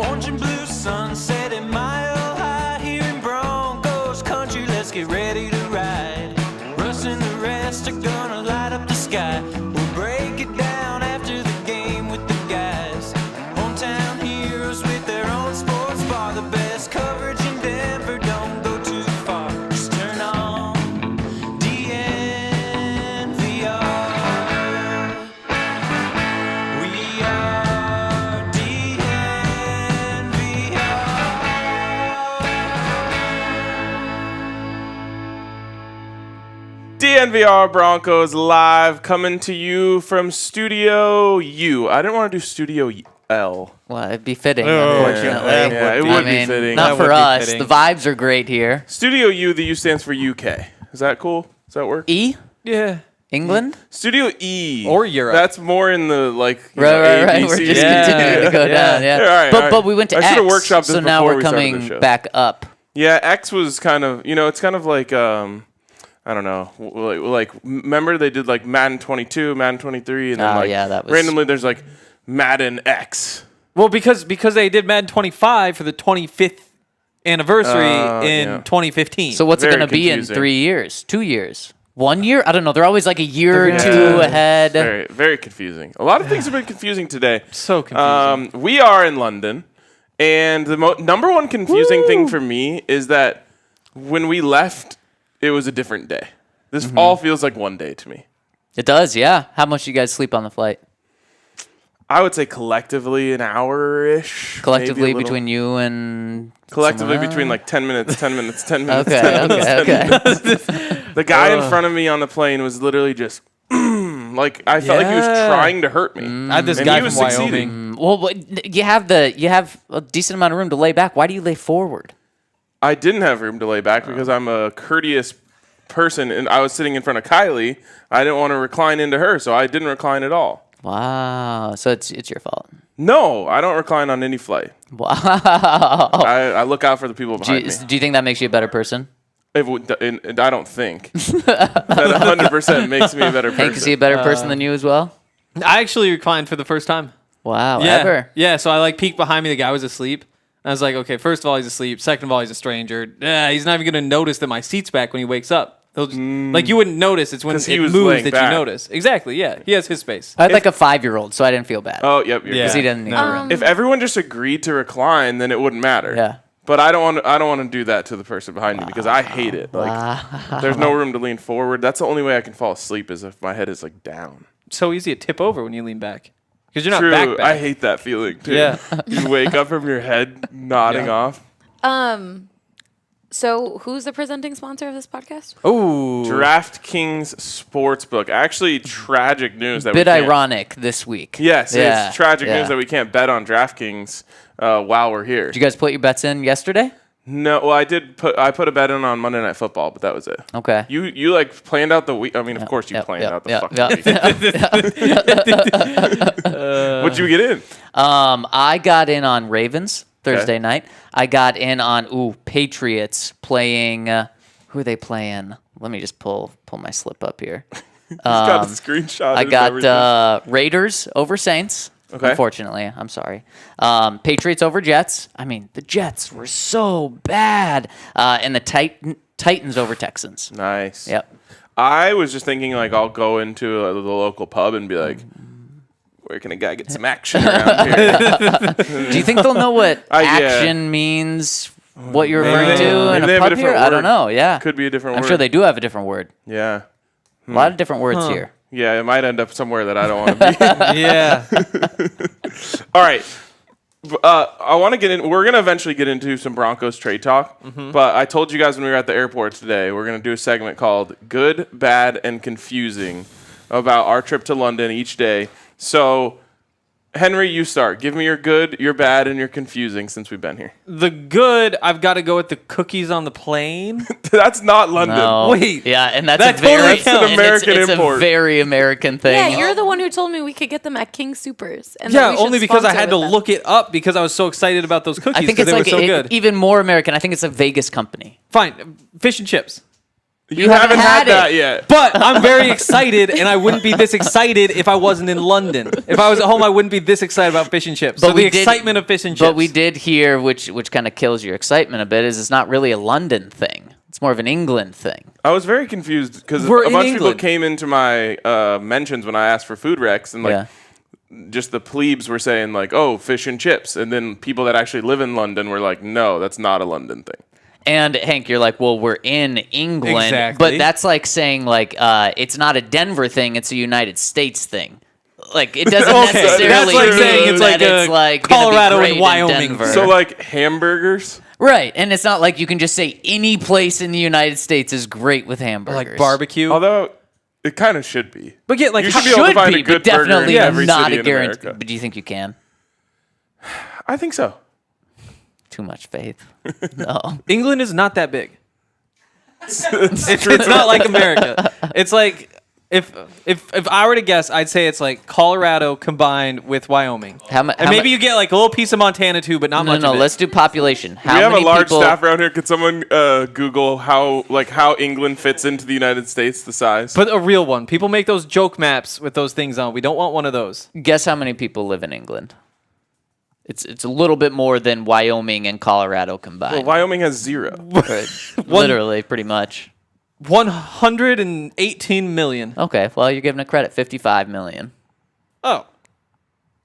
Orange and blue sunset and mile high here in Broncos country. Let's get ready to ride. Russ and the rest are gonna light up the sky. We'll break it down after the game with the guys. Hometown heroes with their own sports bar. The best coverage in Denver, don't go too far. Just turn on DNVR. We are DNVR Broncos live, coming to you from Studio U. I didn't want to do Studio L. Well, it'd be fitting, unfortunately. Yeah, it would be fitting. Not That for would be us. fitting. The vibes are great here. Studio U, the U stands for UK. Is that cool? Does that work? E? Yeah. England? Studio E. Or Europe. That's more in the, like, you Right. know, A, B, We're C, just D. continuing to go down. Yeah. Yeah, all right, But we went to I X, should've workshopped this so now before we're we started the coming show. back up. Yeah, X was kind of, it's kind of like, I don't know, like remember they did like Madden 22, Madden 23, and then that was randomly there's like Madden X. Well, because they did Madden 25 for the 25th anniversary in 2015. So what's it Very going to be in confusing. 3 years? 2 years? 1 year? I don't know. They're always like a year or two ahead. Very, very confusing. A lot of things have been confusing today. So confusing. We are in London, and the number one confusing thing for me is that when we left, it was a different day. This all feels like one day to me. It does, yeah. How much do you guys sleep on the flight? I would say collectively an hour-ish. Collectively maybe a little. between you and... Collectively someone between else? like 10 minutes, 10 minutes, 10 minutes, Okay, 10 minutes, 10 minutes. okay. The guy in front of me on the plane was literally just... like, I felt like he was Yeah. trying to hurt me. I had this and guy he from was Wyoming. succeeding. Well, you have a decent amount of room to lay back. Why do you lay forward? I didn't have room to lay back because I'm a courteous person, and I was sitting in front of Kylie. I didn't want to recline into her, so I didn't recline at all. Wow. So it's your fault. No, I don't recline on any flight. Wow. I look out for the people Do behind you, me. do you think that makes you a better person? I don't think. That 100% makes me a better person. Hank, is he a better person than you as well? I actually reclined for the first time. Wow. Yeah. Ever? Yeah, so I like peeked behind me. The guy was asleep. I was like, okay, first of all, he's asleep. Second of all, he's a stranger. He's not even going to notice that my seat's back when he wakes up. He'll just, like, you wouldn't notice. It's when 'Cause he it was moves laying that back. you notice. Exactly, yeah. He has his space. I had like a 5-year-old, so I didn't feel bad. Oh, yep. You're Yeah. Because he good. didn't need a room. If everyone just agreed to recline, then it wouldn't matter. Yeah. But I don't want to do that to the person behind me because I hate it. Like, there's no room to lean forward. That's the only way I can fall asleep is if my head is like down. It's so easy to tip over when you lean back. Because you're not True. back. I hate that feeling too. Yeah. You wake up from your head nodding off. So who's the presenting sponsor of this podcast? Oh. DraftKings Sportsbook. Actually, tragic news that Bit we can't, ironic this week. Yes, Yeah, it's tragic yeah. news that we can't bet on DraftKings while we're here. Did you guys put your bets in yesterday? No, well, I put a bet in on Monday Night Football, but that was it. Okay. You like planned out the week. I mean, of course you planned out the fucking week. What'd you get in? I got in on Ravens Thursday Okay. night. I got in on Patriots playing. Who are they playing? Let me just pull my slip up here. He's got a screenshot. I and everything. got Raiders over Saints. Okay. Unfortunately, I'm sorry. Patriots over Jets. I mean, the Jets were so bad. And the Titans over Texans. Nice. Yep. I was just thinking, like, I'll go into the local pub and be like, where can a guy get some action around here? Do you think they'll know what yeah. action means? What you're referring to Maybe in they a have a pub here? different I don't word. know. Yeah. Could be a different I'm word. sure they do have a different word. Yeah. A lot of different words here. Yeah, it might end up somewhere that I don't want to be. Yeah. All right. I want to get in. We're going to eventually get into some Broncos trade talk. But I told you guys when we were at the airport today, we're going to do a segment called Good, Bad, and Confusing about our trip to London each day. So, Henry, you start. Give me your good, your bad, and your confusing since we've been here. The good, I've got to go with the cookies on the plane. That's not London. No. Wait. Yeah, and that's That a very totally counts. It's an American it's import. a very American thing. Yeah, you're the one who told me we could get them at King Supers. And that Yeah, we should only because I sponsor had to with them. look it up because I was so excited about those cookies I think because it's they like were so good. even more American. I think it's a Vegas company. Fine. Fish and chips. You haven't had that yet. But I'm very excited, and I wouldn't be this excited if I wasn't in London. If I was at home, I wouldn't be this excited about fish and chips. So the excitement of fish and chips. But we did hear, which kind of kills your excitement a bit, is it's not really a London thing. It's more of an England thing. I was very confused because a We're in bunch of people England. came into my mentions when I asked for food recs, and like just the plebes were saying like, "Oh, fish and chips," and then people that actually live in London were like, "No, that's not a London thing." And Hank, you're like, well, we're in England, Exactly. but that's like saying like it's not a Denver thing; it's a United States thing. Like it doesn't Okay, necessarily that's like mean saying it's that like it's like Colorado gonna and be great Wyoming. in Denver. So like hamburgers. Right, and it's not like you can just say any place in the United States is great with hamburgers. like barbecue. Although it kind of should be. But yeah, like You how- should be able to find a but good burger in definitely every not city a in guarantee. America. But do you think you can? I think so. Too much faith. No. England is not that big. It's not like America. It's like if I were to guess, I'd say it's like Colorado combined with Wyoming. And maybe you get like a little piece of Montana too, but not much No, of it. let's do population. How We have a many large people, staff around here. Could someone Google how England fits into the United States, the size? But a real one. People make those joke maps with those things on. We don't want one of those. Guess how many people live in England? It's a little bit more than Wyoming and Colorado combined. Well, Wyoming has 0. Right. Literally, pretty much. 118 million. Okay, well, you're giving it credit. 55 million. Oh.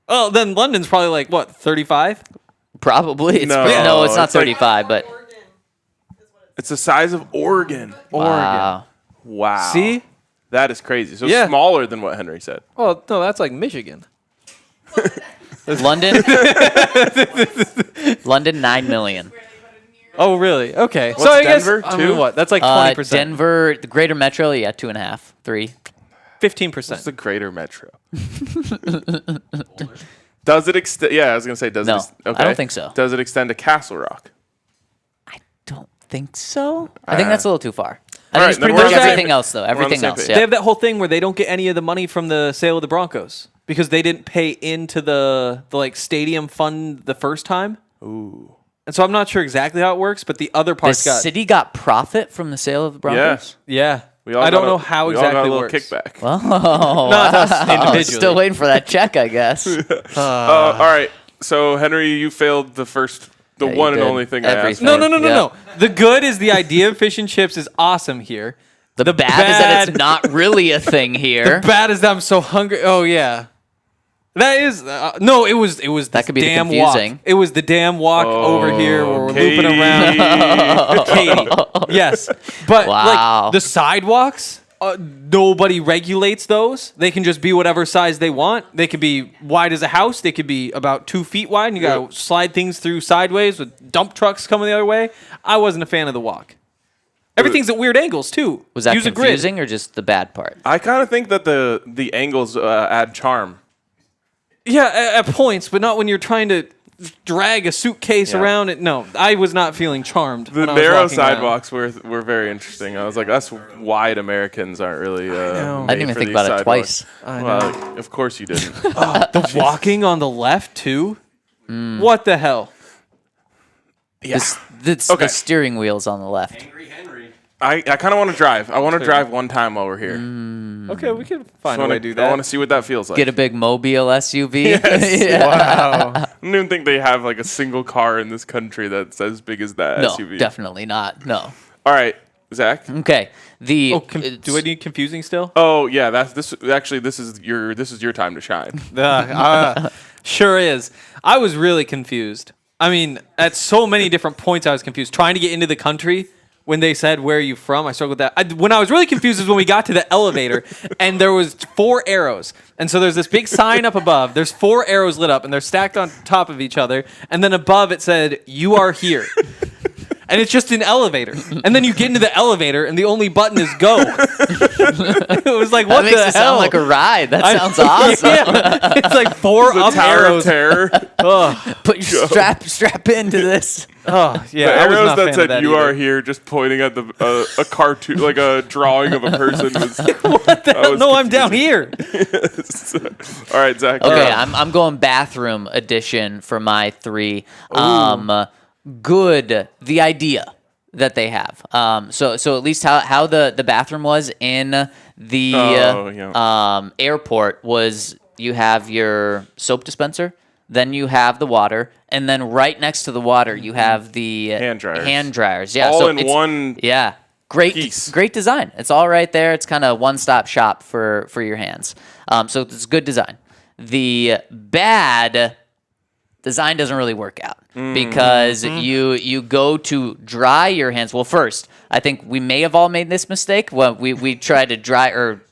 Oh, then London's probably like, what, 35? Probably. No, No, it's not it's like- 35, but It's the size of Oregon. wow. Wow. See? That is crazy. So Yeah. smaller than what Henry said. Oh, no, that's like Michigan. London? London, 9 million. Oh, really? Okay. What's so I guess, Denver, I mean, too? what? That's like 20%. Denver, the greater metro, yeah, 2.5, 3. 15%. It's the greater metro. Does it extend? Yeah, I was going to say, does No, it I don't think so. Does it extend to Castle Rock? I don't think so. I think that's a little too far. I All think it's right, then pretty we're much on the same everything page. else, though. on the Everything same else, page. yeah. They have that whole thing where they don't get any of the money from the sale of the Broncos because they didn't pay into the like stadium fund the first time. Ooh. And so I'm not sure exactly how it works, but the other The parts got city got profit from the sale of the Broncos? yeah. We all I don't got know how we all got exactly a it little works. kickback. Not us individually. Still waiting for that check, I guess. All right. So, Henry, you failed the Yeah, you one and did. only thing I asked Everything. for. No. The good is the idea of fish and chips is awesome here. The bad is that it's not really a thing here. The bad is that I'm so hungry. Oh yeah, that is no. It was That could be the damn confusing. walk. It was the damn walk over here where we're Katie. looping around. Katie, yes, but Wow. like the sidewalks, nobody regulates those. They can just be whatever size they want. They could be wide as a house. They could be about 2 feet wide. And you gotta Yep. slide things through sideways with dump trucks coming the other way. I wasn't a fan of the walk. Everything's at weird angles too. Was that Use a grid. confusing or just the bad part? I kind of think that the angles add charm. Yeah, at points, but not when you're trying to drag a suitcase Yeah. around it. No, I was not feeling charmed. The when I was narrow walking around. sidewalks were very interesting. I was like, us wide Americans aren't really. know. I didn't even think about it twice. Well, of course you didn't. The walking on the left too. What the hell? The steering wheel's on the left. I kind of want to drive. I want to drive one time while we're here. Okay, we can find a way to do I that. want to see what that feels like. Get a big mobile SUV. Yes. Yeah. Wow. I don't even think they have like a single car in this country that's as big as that No, SUV. definitely not. No. All right, Zach. Okay. The Do I need confusing still? Oh yeah, that's this. Actually, this is your time to shine. Sure is. I was really confused. I mean, at so many different points, I was confused. Trying to get into the country. When they said, "Where are you from?" I struggled with that. When I was really confused is when we got to the elevator and there was 4 arrows. And so there's this big sign up above. There's 4 arrows lit up and they're stacked on top of each other. And then above it said, "You are here." And it's just an elevator. And then you get into the elevator and the only button is go. It was like, what that makes the it hell? sound like a ride. That sounds awesome. Yeah. It's like 4 The up Tower arrows. of Terror. Ugh. Put your strap into this. Oh, yeah. The I was arrows not a that fan of said that "You either. are here," just pointing at a cartoon, like a drawing of a person. Was, What the hell? No, I'm down here. All right, Zach. Okay, I'm going bathroom edition for my 3. Good. The idea. that they have. So at least how the bathroom was in the airport was you have your soap dispenser, then you have the water, and then right next to the water you have the Hand dryers. Yeah, All so in it's- one Yeah, great, piece. great design. It's all right there. It's kind of one-stop shop for your hands. So it's good design. The bad design doesn't really work out because you go to dry your hands. Well, first, I think we may have all made this mistake when we tried to dry or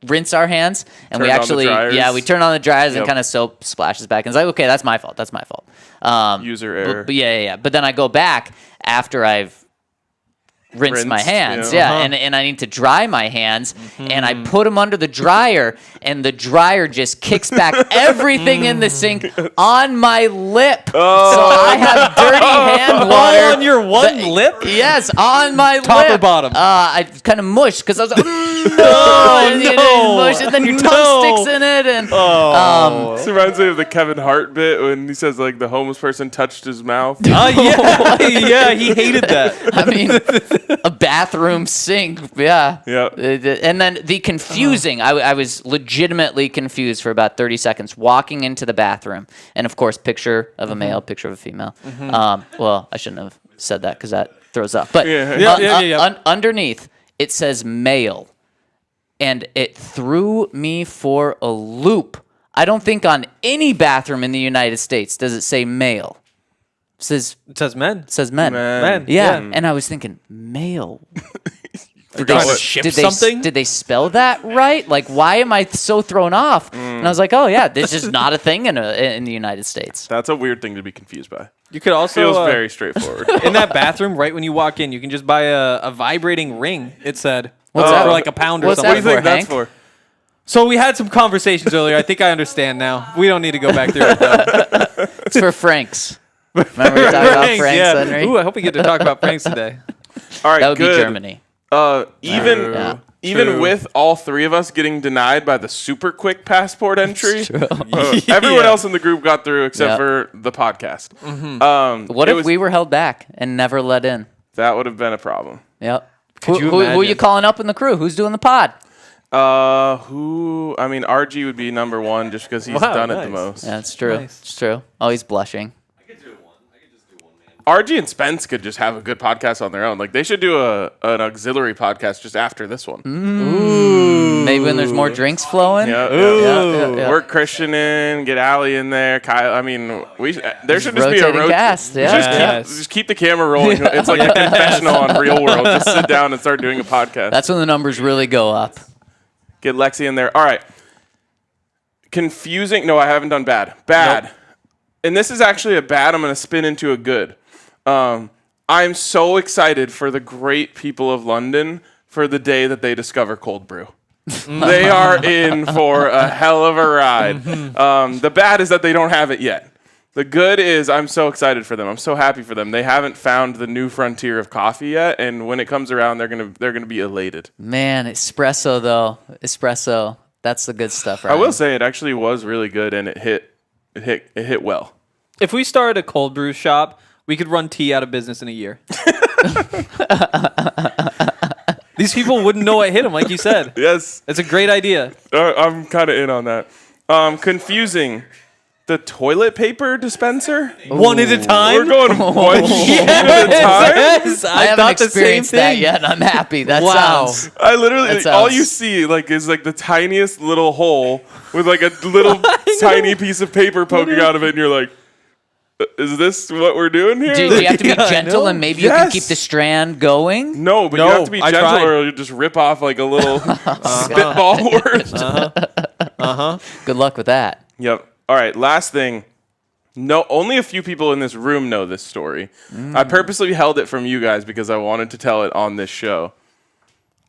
rinse our hands, and we Turned on the actually dryers. we turn on the dryers and Yep. kind of soap splashes back, and it's like, okay, that's my fault. User error. But yeah. But then I go back after I've rinsed my Rinsed, hands, yeah. and I need to dry my hands, and I put them under the dryer, and the dryer just kicks back everything in the sink on my lip. So I have dirty hand water. All on your one lip? Yes, on my Top lip. or bottom? I kind of mushed because I was like, no, and mush, and then your tongue sticks in it, and This reminds me of the Kevin Hart bit when he says like the homeless person touched his mouth. Yeah, he hated that. I mean, a bathroom sink, yeah. Yep. And then the confusing, I was legitimately confused for about 30 seconds walking into the bathroom. And of course, picture of a male, picture of a female. Well, I shouldn't have said that because that throws up. But underneath, it says male. And it threw me for a loop. I don't think on any bathroom in the United States does it say male. It says men. It says men. Men. Yeah. And I was thinking, male. Did trying to ship something? Did they spell that right? Like, why am I so thrown off? And I was like, oh, yeah, this is not a thing in the United States. That's a weird thing to be confused by. You could also Feels very straightforward. in that bathroom, right when you walk in, you can just buy a vibrating ring. It said What's for that? like £1 or What's something. What do you think Hank? that's for? So we had some conversations earlier. I think I understand now. We don't need to go back through it. Though. It's for Franks. Remember we talked about Franks, yeah. Henry? Ooh, I hope we get to talk about Franks today. All right, That would good. be Germany. Even True. with all three of us getting denied by the super quick passport entry, everyone else in the group got through except Yep. for the podcast. What if we were held back and never let in? That would have been a problem. Yep. Could you who are you imagine? calling up in the crew? Who's doing the pod? I mean, RG would be number one just because he's Wow, done it the nice. most. Yeah, it's true. Nice. It's true. Oh, he's blushing. RG and Spence could just have a good podcast on their own. Like they should do an auxiliary podcast just after this one. Maybe when there's more drinks flowing. Yeah, Yeah. Work Christian in, get Allie in there. Kyle. I mean, there should just be a rotating cast. Yeah. Just keep the camera rolling. It's like a confessional on Real World. Just sit down and start doing a podcast. That's when the numbers really go up. Get Lexi in there. All right. Confusing. No, I haven't done bad. Bad. Nope. And this is actually a bad. I'm going to spin into a good. I'm so excited for the great people of London for the day that they discover cold brew. They are in for a hell of a ride. The bad is that they don't have it yet. The good is I'm so excited for them. I'm so happy for them. They haven't found the new frontier of coffee yet, and when it comes around, they're gonna be elated. Man, espresso though. Espresso. That's the good stuff, right? I will say it actually was really good, and it hit well. If we started a cold brew shop, we could run tea out of business in a year. These people wouldn't know what hit them, like you said. Yes, It's a great idea. I'm kind of in on that. Confusing. The toilet paper dispenser? One at a time. We're going one sheet at a time? Yes, I I haven't thought the same experienced that thing. yet, and I'm happy. That Wow. sounds. I literally, That all sounds- you see is the tiniest little hole with like a little tiny piece of paper poking out of it, and you're like, is this what we're doing here? Do you have to be Yeah, I gentle know. and maybe you can Yes. keep the strand going? No, but No, you have to be I gentle tried. or you just rip off like a little spitball word. Good luck with that. Yep. All right, last thing. No, only a few people in this room know this story. I purposely held it from you guys because I wanted to tell it on this show.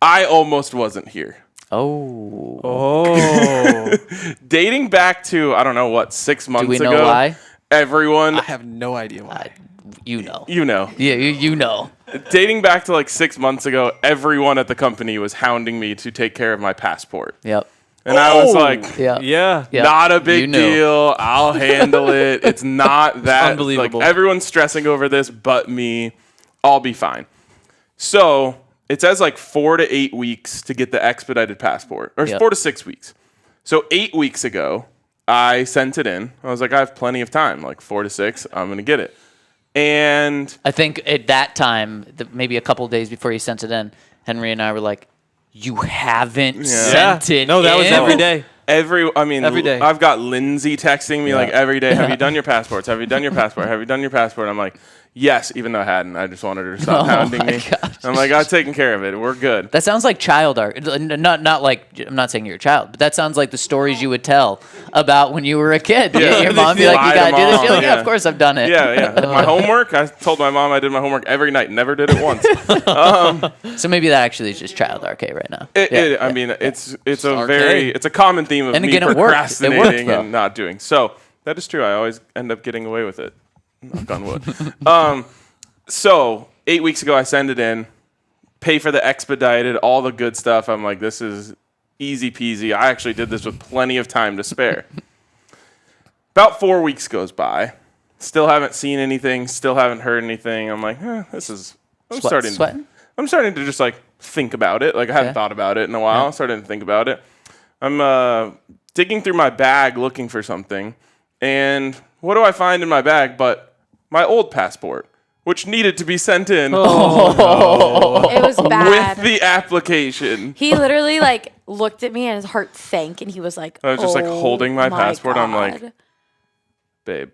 I almost wasn't here. Oh. Oh. Dating back to, I don't know, what, 6 months Do we ago? know why? Everyone, I have no idea why. You know. you know. Yeah, you know. Dating back to like 6 months ago, everyone at the company was hounding me to take care of my passport. Yep. And I was like, Yeah. Yeah. Yep. not a You big knew. deal. I'll handle it. It's not that unbelievable. Like, everyone's stressing over this but me. I'll be fine. So it says like 4 to 8 weeks to get the expedited passport, or 4 to 6 weeks. So 8 weeks ago, I sent it in. I was like, I have plenty of time, like 4 to 6. I'm going to get it. And I think at that time, maybe a couple of days before you sent it in, Henry and I were like, you haven't sent it No, that was in? every day. every day. I've got Lindsay texting me like every day, have you done your passports? Have you done your passport? Have you done your passport? I'm like, yes, even though I hadn't. I just wanted her to stop hounding me. Gosh. I'm like, I've taken care of it. We're good. That sounds like child art. Not like, I'm not saying you're a child, but that sounds like the stories you would tell about when you were a kid. Yeah. Your mom would be like, you Lie got to to do this. mom, You're like, yeah, yeah. of course I've done it. Yeah. My homework, I told my mom I did my homework every night. Never did it once. So maybe that actually is just child arcade right now. I mean, it's a common theme of And me again, it worked. It procrastinating worked, though. and not doing. So that is true. I always end up getting away with it. Knock on wood. So 8 weeks ago, I send it in, pay for the expedited, all the good stuff. I'm like, this is easy peasy. I actually did this with plenty of time to spare. About 4 weeks goes by. Still haven't seen anything. Still haven't heard anything. I'm like, this is. I'm starting to just like think about it. Like I hadn't thought about it in a while. I'm starting to think about it. I'm digging through my bag looking for something, and what do I find in my bag but my old passport, which needed to be sent in It was bad. with the application. He literally like looked at me and his heart sank, and he was like, I was just like holding my passport. God. I'm like, babe,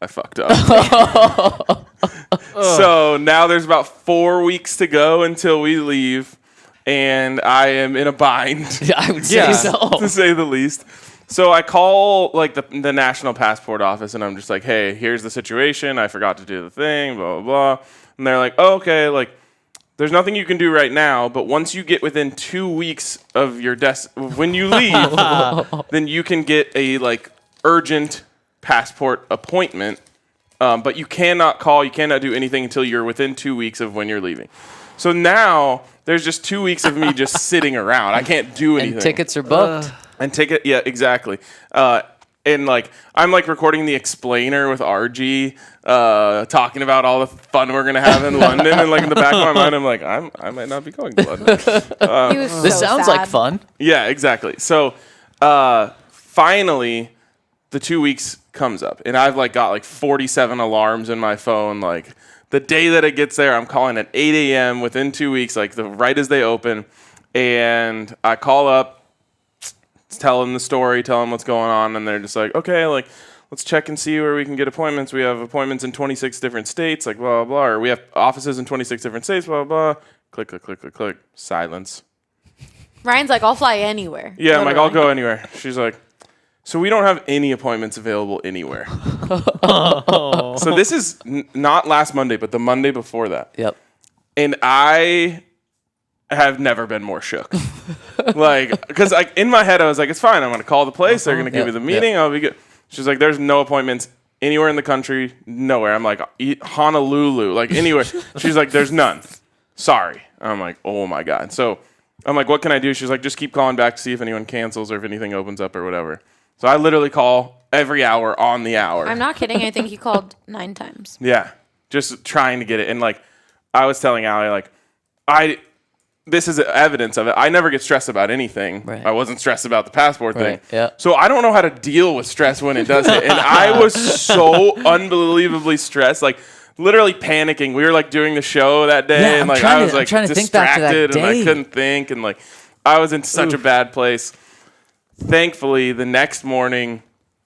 I fucked up. So now there's about 4 weeks to go until we leave, and I am in a bind, I would say so. to say the least. So I call like the National Passport Office, and I'm just like, hey, here's the situation. I forgot to do the thing, blah, blah, blah. And they're like, oh, okay, like there's nothing you can do right now, but once you get within 2 weeks of your when you leave, then you can get a like urgent passport appointment. But you cannot call, you cannot do anything until you're within 2 weeks of when you're leaving. So now there's just 2 weeks of me just sitting around. I can't do anything. And tickets are booked. Yeah, exactly. And like I'm like recording the explainer with RG, talking about all the fun we're gonna have in London, and like in the back of my mind, I'm like, I might not be going to London. He was This so sounds sad. like fun. Yeah, exactly. So finally, the 2 weeks comes up, and I've like got like 47 alarms in my phone. Like the day that it gets there, I'm calling at 8 a.m. within 2 weeks, like right as they open, and I call up, tell them the story, tell them what's going on, and they're just like, okay, like let's check and see where we can get appointments. We have appointments in 26 different states, like blah, blah, blah, or we have offices in 26 different states, blah, blah, blah. Click, click, click, click, click. Silence. Ryan's like, I'll fly anywhere. Yeah, I'm like, Literally. I'll go anywhere. She's like, so we don't have any appointments available anywhere. So this is not last Monday, but the Monday before that. Yep. And I have never been more shook. Like, because like in my head, I was like, it's fine. I'm going to call the place. They're going to give me the meeting. I'll be good. She's like, there's no appointments anywhere in the country. Nowhere. I'm like, Honolulu, like anywhere. She's like, there's none. Sorry. I'm like, oh my God. So I'm like, what can I do? She's like, just keep calling back to see if anyone cancels or if anything opens up or whatever. So I literally call every hour on the hour. I'm not kidding. I think he called 9 times. Yeah, just trying to get it. And like, I was telling Allie, like, this is evidence of it. I never get stressed about anything. Right. I wasn't stressed about the passport Right, thing. yeah. So I don't know how to deal with stress when it does hit. And I was so unbelievably stressed, like literally panicking. We were like doing the show that day, Yeah, and like I'm I was like trying to think back to that distracted, and I day. couldn't think, and like I was in such a bad place. Thankfully, the next morning,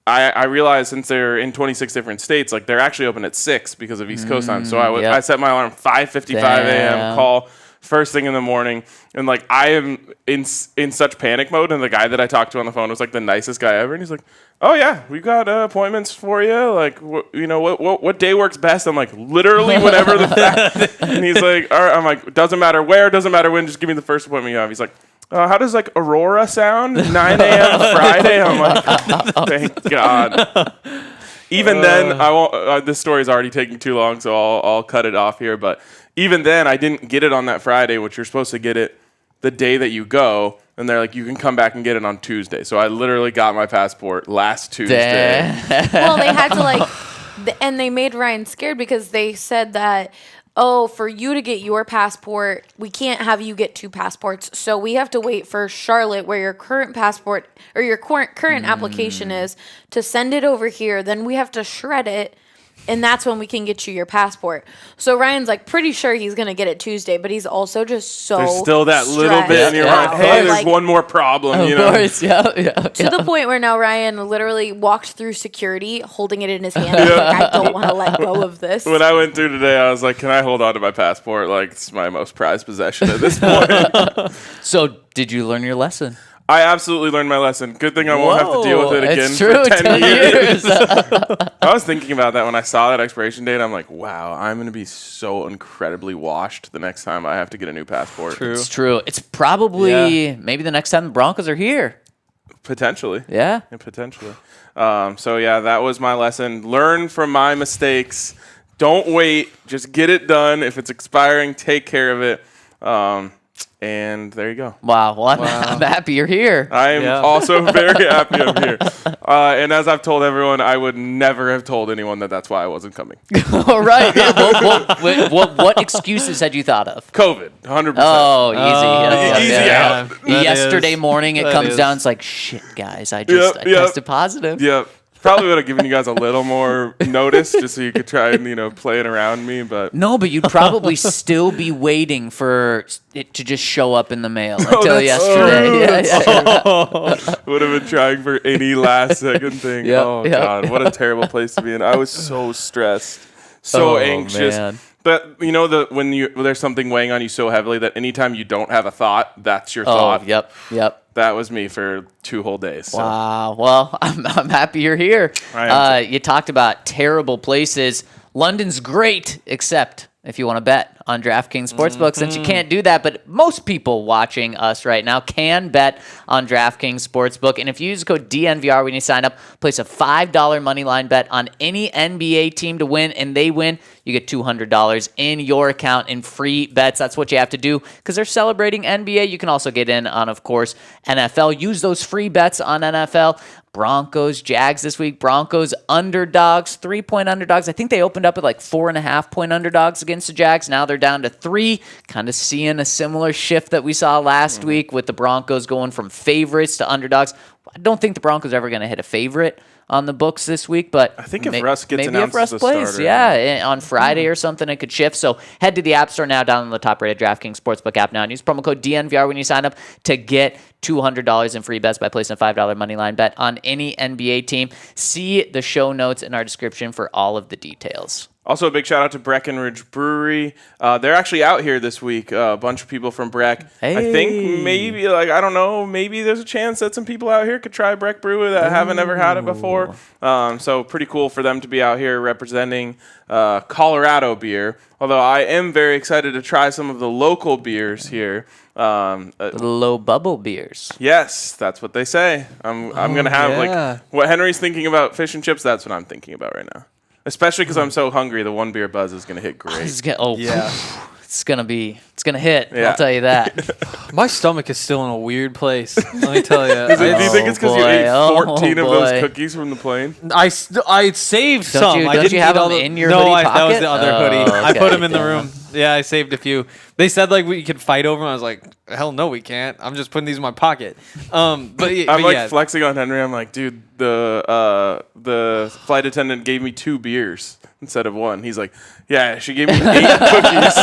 I realized since they're in 26 different states, like they're actually open at 6 because of East Coast time. So I set my alarm 5:55 a.m. Damn. call first thing in the morning, and like I am in such panic mode. And the guy that I talked to on the phone was like the nicest guy ever, and he's like, "Oh yeah, we got appointments for you. Like, what day works best?" I'm like, literally whatever the. And he's like, "All right." I'm like, "Doesn't matter where, doesn't matter when. Just give me the first appointment you have." He's like, how does like Aurora sound? 9 a.m. Friday. I'm like, thank God. Even then, I won't. This story is already taking too long, so I'll cut it off here. But even then, I didn't get it on that Friday, which you're supposed to get it the day that you go. And they're like, you can come back and get it on Tuesday. So I literally got my passport last Tuesday. Well, they had to like, and they made Ryan scared because they said that oh, for you to get your passport, we can't have you get 2 passports. So we have to wait for Charlotte, where your current passport or your current application is, to send it over here. Then we have to shred it. And that's when we can get you your passport. So Ryan's like pretty sure he's going to get it Tuesday, but he's also just so There's still that little bit in your Yeah. mind. Hey, there's Like, one more problem, you know? Of course, yeah. to the point where now Ryan literally walked through security holding it in his hand. Like, I don't want to let go of this. When I went through today, I was like, can I hold on to my passport? Like, it's my most prized possession at this point. So, did you learn your lesson? I absolutely learned my lesson. Good thing I won't have to deal with it again It's true. for 10 years. years. I was thinking about that when I saw that expiration date. I'm like, wow, I'm going to be so incredibly washed the next time I have to get a new passport. True. It's true. It's probably maybe the next time the Broncos are here. Potentially. Yeah. Yeah, potentially. So, yeah, that was my lesson. Learn from my mistakes. Don't wait. Just get it done. If it's expiring, take care of it. And there you go. Wow. Well, I'm happy you're here. I am also very happy I'm here. And as I've told everyone, I would never have told anyone that that's why I wasn't coming. All right. Yeah. What excuses had you thought of? COVID, 100%. Oh, easy. Easy out. Yesterday morning, it comes down. It's like, shit, guys. I tested positive. Yep. Probably would have given you guys a little more notice just so you could try and, play it around me. But No, but you'd probably still be waiting for it to just show up in the mail until yesterday. would have been trying for any last second thing. Yep, yep. God, what a terrible place to be in. I was so stressed, so anxious. Man. But when there's something weighing on you so heavily that anytime you don't have a thought, that's your thought. Yep. That was me for 2 whole days. So. Wow. Well, I'm happy you're here. I am too. You talked about terrible places. London's great, except if you want to bet on DraftKings Sportsbook, since you can't do that. But most people watching us right now can bet on DraftKings Sportsbook. And if you use the code DNVR when you sign up, place a $5 money line bet on any NBA team to win, and they win, you get $200 in your account in free bets. That's what you have to do because they're celebrating NBA. You can also get in on, of course, NFL. Use those free bets on NFL. Broncos, Jags this week. Broncos underdogs, 3-point underdogs. I think they opened up at like 4.5-point underdogs against the Jags. Now they're down to 3. Kind of seeing a similar shift that we saw last week with the Broncos going from favorites to underdogs. I don't think the Broncos are ever going to hit a favorite on the books this week, but I think if Russ gets maybe announced if Russ as a plays, starter, on Friday or something, it could shift. So head to the App Store now, download the top-rated DraftKings Sportsbook app now, and use promo code DNVR when you sign up to get $200 in free bets by placing a $5 money line bet on any NBA team. See the show notes in our description for all of the details. Also, a big shout out to Breckenridge Brewery. They're actually out here this week. A bunch of people from Breck. Hey. I think maybe, I don't know, maybe there's a chance that some people out here could try Breck Brew that haven't ever had it before. So pretty cool for them to be out here representing Colorado beer. Although I am very excited to try some of the local beers here. The low bubble beers. Yes, that's what they say. I'm going to have, what Henry's thinking about fish and chips, that's what I'm thinking about right now. Especially because I'm so hungry, the 1 beer buzz is going to hit great. It's going to hit. Yeah. I'll tell you that. My stomach is still in a weird place. Let me tell you. Do you think it's because you boy. ate 14 of those boy. cookies from the plane? I saved some. I don't didn't you have eat all them the, in your no, hoodie that was pocket? the other Oh, hoodie. I okay. put them in the Yeah. room. Yeah, I saved a few. They said we could fight over them. I was like, hell no, we can't. I'm just putting these in my pocket. I'm flexing on Henry. I'm like, dude, the flight attendant gave me 2 beers instead of 1. He's like, yeah, she gave me 8 cookies.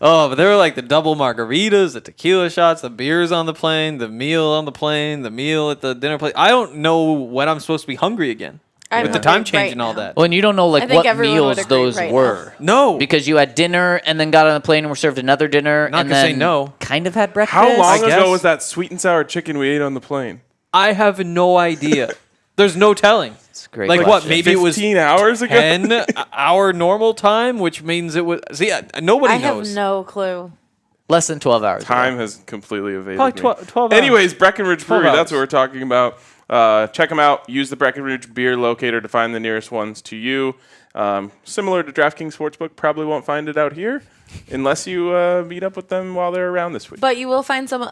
Oh, but they were like the double margaritas, the tequila shots, the beers on the plane, the meal on the plane, the meal at the dinner place. I don't know when I'm supposed to be hungry again. I'm with the hungry time change right and all now. that. Well, and you don't know I think what everyone would meals agree those right were. No. Because you had dinner and then got on the plane and were served another dinner Not and gonna say then no. kind of had breakfast. How long guess. ago was that sweet and sour chicken we ate on the plane? I have no idea. There's no telling. It's a great Like question. what? Maybe it was 15 hours ago? 10 hour normal time, which means it was. See, nobody I knows. have no clue. Less than 12 hours. Time has completely evaded Probably me. 12 hours. Anyways, Breckenridge 12 Brewery, that's hours. what we're talking about. Check them out. Use the Breckenridge beer locator to find the nearest ones to you. Similar to DraftKings Sportsbook, probably won't find it out here unless you meet up with them while they're around this week. But you will find some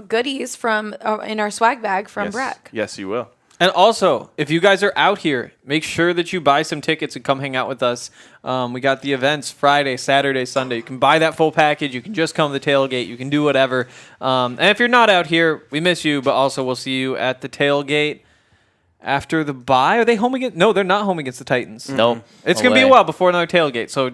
goodies from in our swag bag from yes. Breck. Yes, you will. And also, if you guys are out here, make sure that you buy some tickets and come hang out with us. We got the events Friday, Saturday, Sunday. You can buy that full package. You can just come to the tailgate. You can do whatever. And if you're not out here, we miss you, but also we'll see you at the tailgate after the bye. Are they home against? No, they're not home against the Titans. Nope. It's going to be a while before another tailgate. So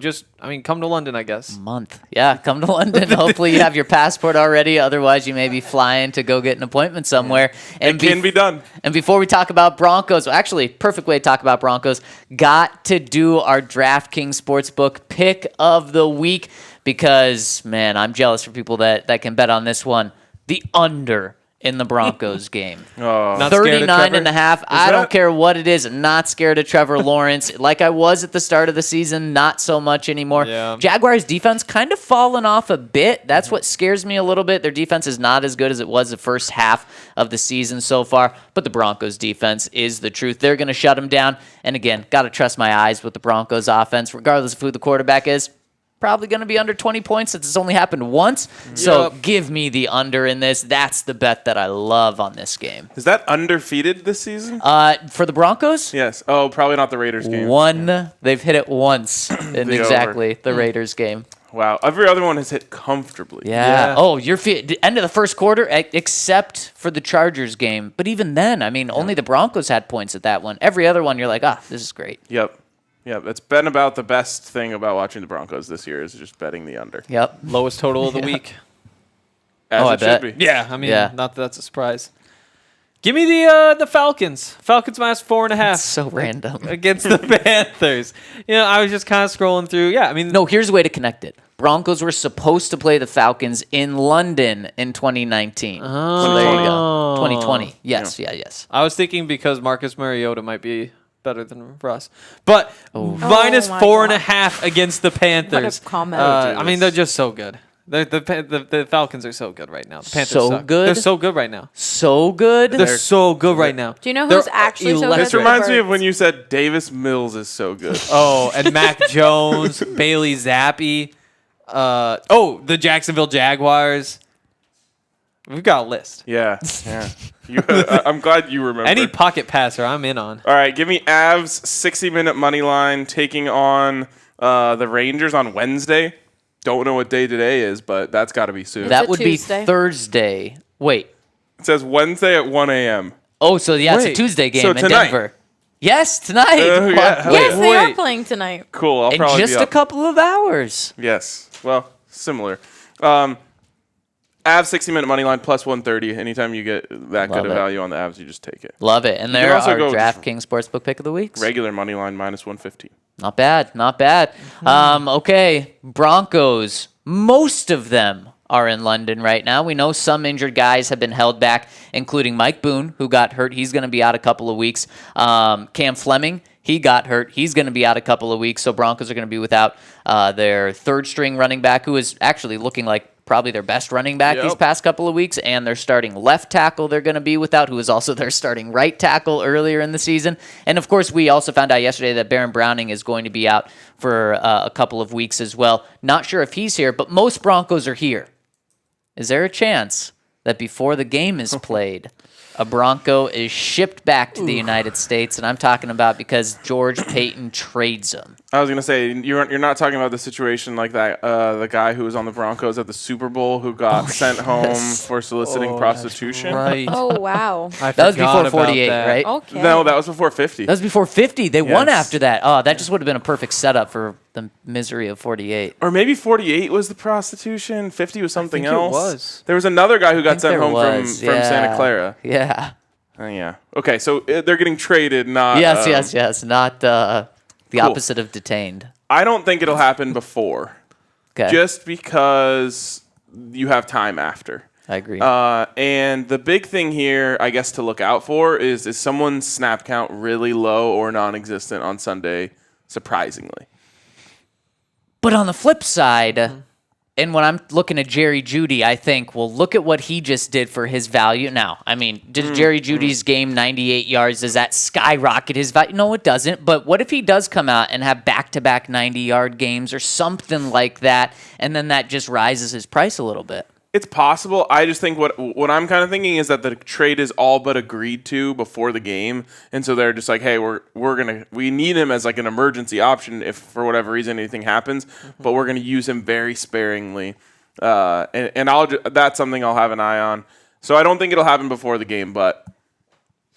come to London, I guess. Month. Yeah, come to London. Hopefully you have your passport already. Otherwise, you may be flying to go get an appointment somewhere. It can be done. And before we talk about Broncos, actually, perfect way to talk about Broncos, got to do our DraftKings Sportsbook pick of the week because, man, I'm jealous for people that can bet on this one. The under in the Broncos game. Not scared of 39 and Trevor? a half. I don't care what it is. Not scared of Trevor Lawrence. Like I was at the start of the season, not so much anymore. Yeah. Jaguars defense kind of fallen off a bit. That's what scares me a little bit. Their defense is not as good as it was the first half of the season so far, but the Broncos defense is the truth. They're going to shut them down. And again, got to trust my eyes with the Broncos offense, regardless of who the quarterback is. Probably going to be under 20 points since it's only happened once. So give me the under in this. That's the bet that I love on this game. Is that undefeated this season? For the Broncos? Yes. Oh, probably not the Raiders game. They've hit it once in The exactly the Raiders game. Wow. Every other one has hit comfortably. Yeah. Oh, end of the first quarter, except for the Chargers game. But even then, I mean, only the Broncos had points at that one. Every other one, you're like, this is great. Yep. Yeah, it's been about the best thing about watching the Broncos this year is just betting the under. Yep. Lowest total of the week. As I it bet. should be. Yeah, I mean, Yeah. not that that's a surprise. Give me the Falcons. Falcons minus 4.5 So random. against the Panthers. I was just kind of scrolling through. Yeah, I mean, No, here's a way to connect it. Broncos were supposed to play the Falcons in London in 2019. So there you go. 2020. Yes, yes. I was thinking because Marcus Mariota might be better than Russ. But minus Oh my 4.5 against the Panthers. What a comment. I mean, they're just so good. The Falcons are so good right now. The Panthers So suck. good? They're so good right now. So good. They're so good right now. Do you know who's They're actually so good? electric. This reminds me of when you said Davis Mills is so good. Oh, and Mac Jones, Bailey Zappi. The Jacksonville Jaguars. We've got a list. Yeah. I'm glad you remember. Any pocket passer, I'm in on. All right, give me Avs 60-minute money line taking on the Rangers on Wednesday. Don't know what day today is, but that's got to be soon. That a would Tuesday. be Thursday. Wait. It says Wednesday at 1 a.m. Oh, so yeah, it's Wait. a Tuesday game So in tonight. Denver. Yes, tonight. Yeah. Wait, Yes, they are Wait. playing tonight. Cool. I'll in probably just be a up. couple of hours. Yes. Well, similar. Avs 60-minute money line plus 130. Anytime you get that Love good of it. value on the Avs, you just take it. Love it. And can there also are go DraftKings Sportsbook pick of the weeks. Regular money line minus 115. Not bad. Not bad. Okay. Broncos. Most of them are in London right now. We know some injured guys have been held back, including Mike Boone, who got hurt. He's going to be out a couple of weeks. Cam Fleming, he got hurt. He's going to be out a couple of weeks. So Broncos are going to be without their third-string running back, who is actually looking like probably their best running back these past couple of weeks, and their starting left tackle they're going to be without, who is also their starting right tackle earlier in the season. And, of course, we also found out yesterday that Baron Browning is going to be out for a couple of weeks as well. Not sure if he's here, but most Broncos are here. Is there a chance that before the game is played, a Bronco is shipped back to the United States? And I'm talking about because George Payton trades him. I was going to say, you're not talking about the situation like that, the guy who was on the Broncos at the Super Bowl who got sent home for soliciting prostitution. Right. Oh, wow. I That was forgot before about 48, that. right? Okay. No, that was before 50. That was before 50. They won Yes. after that. Oh, that just would have been a perfect setup for the misery of 48. Or maybe 48 was the prostitution. 50 was something think it else. was. There was another guy who got I think sent there home was. from Yeah. Santa Clara. Yeah. Yeah. Okay, so they're getting traded, not. Yes. Not the Cool. opposite of detained. I don't think it'll happen before, Okay. just because you have time after. I agree. And the big thing here, I guess, to look out for is someone's snap count really low or non-existent on Sunday, surprisingly. But on the flip side, and when I'm looking at Jerry Jeudy, I think, well, look at what he just did for his value. Now, I mean, did Jerry Judy's game 98 yards, does that skyrocket his value? No, it doesn't. But what if he does come out and have back-to-back 90-yard games or something like that, and then that just rises his price a little bit? It's possible. I just think what I'm kind of thinking is that the trade is all but agreed to before the game, and so they're just like, hey, we need him as like an emergency option if for whatever reason anything happens, but we're gonna use him very sparingly, and that's something I'll have an eye on. So I don't think it'll happen before the game, but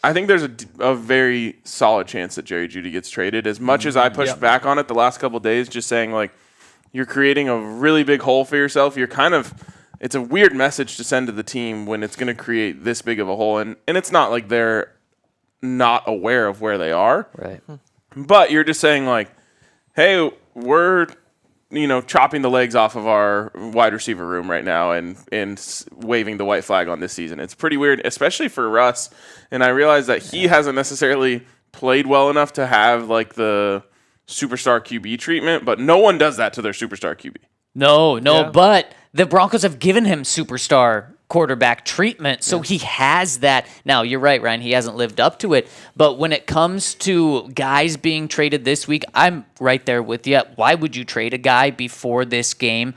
I think there's a very solid chance that Jerry Jeudy gets traded. As much as I pushed back on it the last couple of days, just saying like you're creating a really big hole for yourself. It's a weird message to send to the team when it's going to create this big of a hole. And it's not like they're not aware of where they are. Right. But you're just saying like, hey, we're, chopping the legs off of our wide receiver room right now and waving the white flag on this season. It's pretty weird, especially for Russ. And I realize that he hasn't necessarily played well enough to have like the superstar QB treatment, but no one does that to their superstar QB. No, but the Broncos have given him superstar quarterback treatment, so he has that. Now, you're right, Ryan, he hasn't lived up to it, but when it comes to guys being traded this week, I'm right there with you. Why would you trade a guy before this game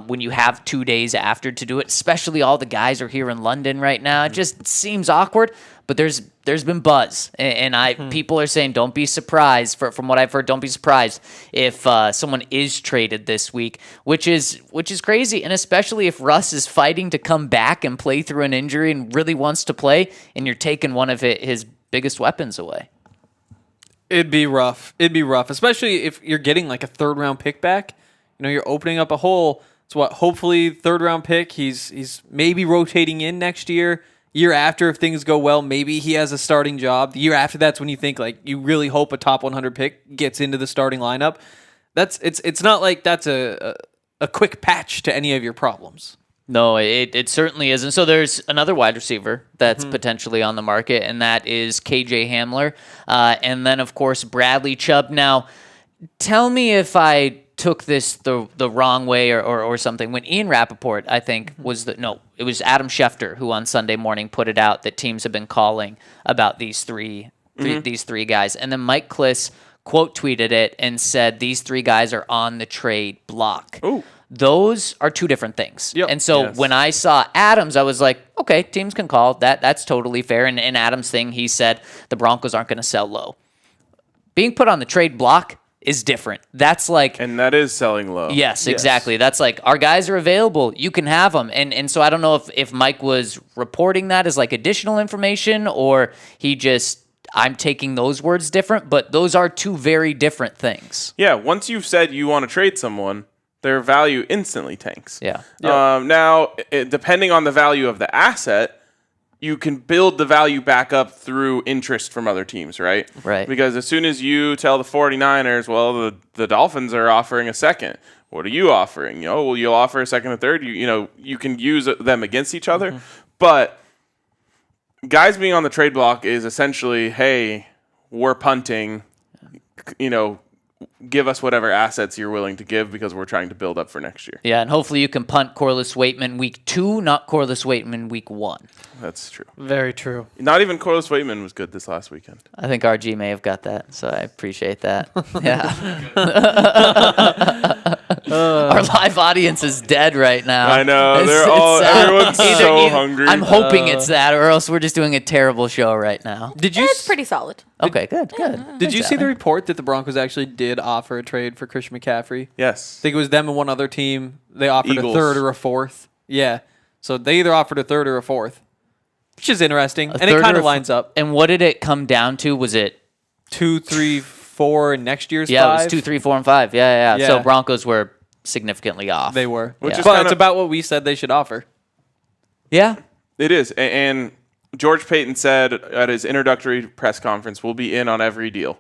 when you have 2 days after to do it, especially all the guys are here in London right now? It just seems awkward. But there's been buzz, and people are saying don't be surprised. From what I've heard, don't be surprised if someone is traded this week, which is crazy, and especially if Russ is fighting to come back and play through an injury and really wants to play, and you're taking one of his biggest weapons away. It'd be rough. Especially if you're getting like a 3rd-round pick back. You're opening up a hole. It's hopefully 3rd-round pick. He's maybe rotating in next year. Year after, if things go well, maybe he has a starting job. The year after, that's when you think like you really hope a top 100 pick gets into the starting lineup. It's not like that's a quick patch to any of your problems. No, it certainly isn't. So there's another wide receiver that's potentially on the market, and that is KJ Hamler. And then, of course, Bradley Chubb. Now, tell me if I took this the wrong way or something. When Ian Rappaport, I think, it was Adam Schefter who on Sunday morning put it out that teams have been calling about these three guys. And then Mike Kliss quote tweeted it and said these 3 guys are on the trade block. Ooh. Those are 2 different things. Yep. And so when I saw Adams, I was like, okay, teams can call. That's totally fair. And in Adams' thing, he said the Broncos aren't going to sell low. Being put on the trade block is different. That's like... And that is selling low. Yes, exactly. That's like, our guys are available. You can have them. And so I don't know if Mike was reporting that as like additional information or he just... I'm taking those words different, but those are 2 very different things. Yeah, once you've said you want to trade someone, their value instantly tanks. Yeah. Now, depending on the value of the asset, you can build the value back up through interest from other teams, right? Right. Because as soon as you tell the 49ers, well, the Dolphins are offering a second. What are you offering? You'll offer a second, a third. You can use them against each other. But guys being on the trade block is essentially, hey, we're punting, give us whatever assets you're willing to give because we're trying to build up for next year. Yeah, and hopefully you can punt Corliss Waitman week 2, not Corliss Waitman week 1. That's true. Very true. Not even Corliss Waitman was good this last weekend. I think RG may have got that, so I appreciate that. Yeah. Our live audience is dead right now. I know. Everyone's so hungry. I'm hoping it's that, or else we're just doing a terrible show right now. It's pretty solid. Okay, good. Did you see the report that the Broncos actually did offer a trade for Christian McCaffrey? Yes. I think it was them and one other team. They offered Eagles. a 3rd or a 4th. Yeah. So they either offered a 3rd or a 4th, which is interesting. And it kind of lines up. And what did it come down to? Was it 2, 3, 4 and next year's 5? Yeah, it was 2, 3, 4, and 5. Yeah. So Broncos were significantly off. They were. Which is but it's about what we said they should offer. Yeah. It is. And George Payton said at his introductory press conference, we'll be in on every deal.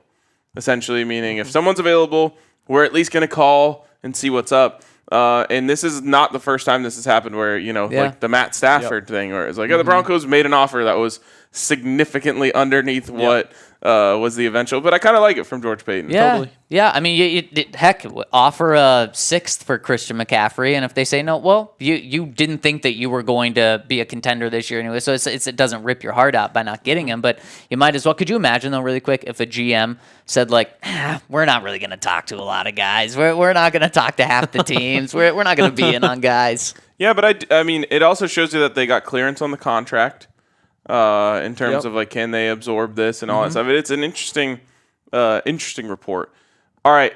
Essentially meaning if someone's available, we're at least going to call and see what's up. And this is not the first time this has happened where, like the Matt Stafford thing where it's like, the Broncos made an offer that was significantly underneath what was the eventual. But I kind of like it from George Payton. Yeah. Totally. Yeah. I mean, heck, offer a 6th for Christian McCaffrey. And if they say no, well, you didn't think that you were going to be a contender this year anyway. So it doesn't rip your heart out by not getting him. But you might as well. Could you imagine, though, really quick, if a GM said, like, we're not really going to talk to a lot of guys. We're not going to talk to half the teams. We're not going to be in on guys. Yeah, but I mean, it also shows you that they got clearance on the contract in terms of like, can they absorb this and all that stuff. It's an interesting report. All right.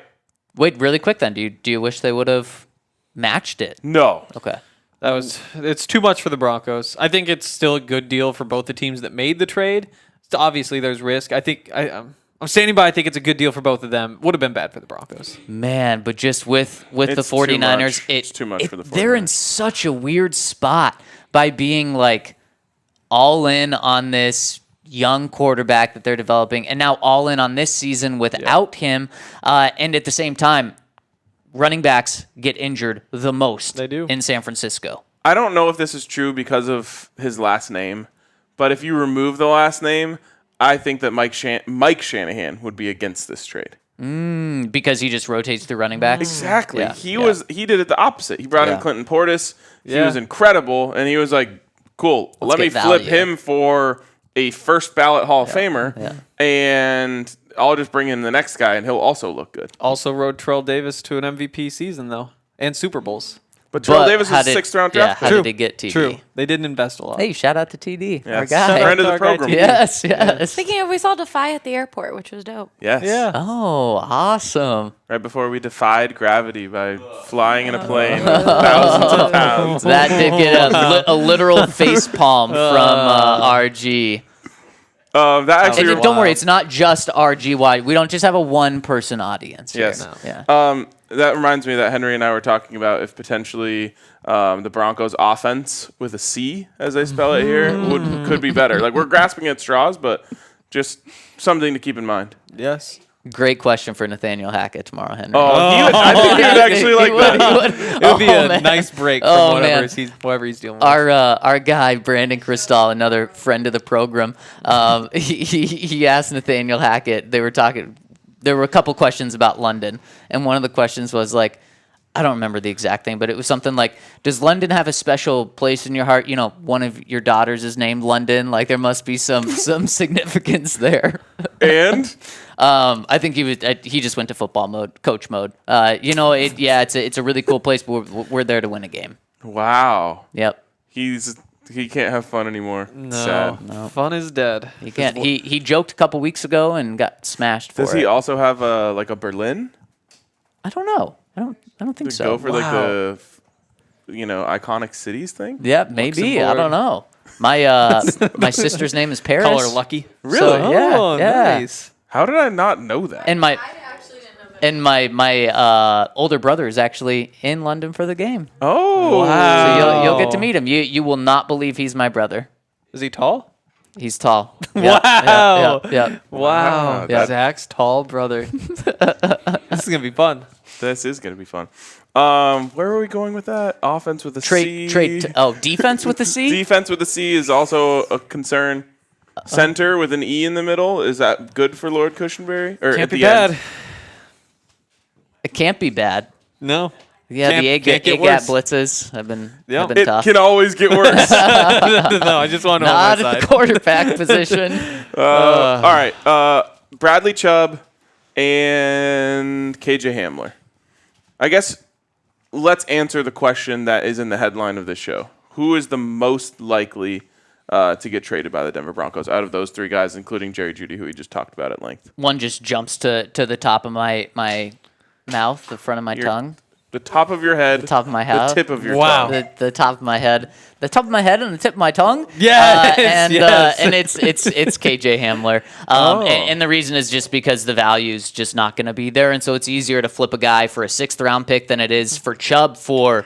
Wait, really quick then. Do you wish they would have matched it? No. Okay. It's too much for the Broncos. I think it's still a good deal for both the teams that made the trade. Obviously, there's risk. I think I'm standing by. I think it's a good deal for both of them. Would have been bad for the Broncos. Man, but just with the It's 49ers, it's too much for the 49ers. They're in such a weird spot by being like all in on this young quarterback that they're developing, and now all in on this season without him. And at the same time, running backs get injured the most. They do. In San Francisco. I don't know if this is true because of his last name, but if you remove the last name, I think that Mike Shanahan would be against this trade. Because he just rotates through running backs. Exactly. Yeah, He did it the opposite. He brought in Yeah. Clinton Portis. He Yeah. was incredible, and he was like, cool, let me get flip value. him for a first ballot Hall of Famer, and I'll just bring in the next guy, and he'll also look good. Also rode Terrell Davis to an MVP season, though, and Super Bowls. But Terrell But Davis how was a did- 6th-round yeah, draft how pick. did he get TD? True. They didn't invest a lot. Hey, shout out to TD, our Yes. guy. Friend of the Our guy, program. TD. Yes. Speaking of, we saw Defy at the airport, which was dope. Yes. Yeah. Oh, awesome. Right before we defied gravity by flying in a plane thousands of pounds. That did get a literal face palm from RG. That actually And don't worry, it's not just RGY. We don't just have a one-person audience here. Yes. Yeah. That reminds me that Henry and I were talking about if potentially the Broncos offense with a C, as they spell it here, could be better. Like, we're grasping at straws, but just something to keep in mind. Yes. Great question for Nathaniel Hackett tomorrow, Henry. I think he would actually like that. It would be a nice break from Oh, whatever he's dealing with. Our guy Brandon Cristal, another friend of the program, he asked Nathaniel Hackett. They were talking. There were a couple questions about London, and one of the questions was like, I don't remember the exact thing, but it was something like, does London have a special place in your heart? You know, one of your daughters is named London. Like, there must be some significance there. And I think he just went to football mode, coach mode. It's a really cool place, but we're there to win a game. wow, Yep. he can't have fun anymore. No. Sad. Fun is dead. He can't. He joked a couple weeks ago and got smashed for Does it. he also have a Berlin? I don't know. I don't think To so. go for like the iconic cities thing? Yeah, maybe. I don't know. My sister's name is Paris. Call her Lucky. Really? So, yeah, Oh, yeah. nice. How did I not know that? And my actually didn't know that. and my older brother is actually in London for the game. Oh, Wow. So you'll get to meet him. You will not believe he's my brother. Is he tall? He's tall. Wow. Yeah. Wow. Yeah. Zach's tall brother. This is going to be fun. This is gonna be fun. Where are we going with that? Offense with a C. Defense with the C? Defense with a C is also a concern. Center with an E in the middle, is that good for Lord Cushenberry? Or Can't at be the bad. end? It can't be bad. No. Yeah, Can't- the can't get A-gap worse. blitzes have been Yep. It tough. can always get worse. No, I just want to know Not on my at the side. quarterback position. All right. Bradley Chubb and KJ Hamler. I guess let's answer the question that is in the headline of this show. Who is the most likely to get traded by the Denver Broncos out of those three guys, including Jerry Jeudy, who we just talked about at length? One just jumps to the top of my mouth, the front of my tongue, The top of your head. the top of my head. The tip of your Wow. tongue. The top of my head, the top of my head, and the tip of my tongue. Yes, And it's KJ Hamler. And the reason is just because the value's just not going to be there, and so it's easier to flip a guy for a 6th round pick than it is for Chubb for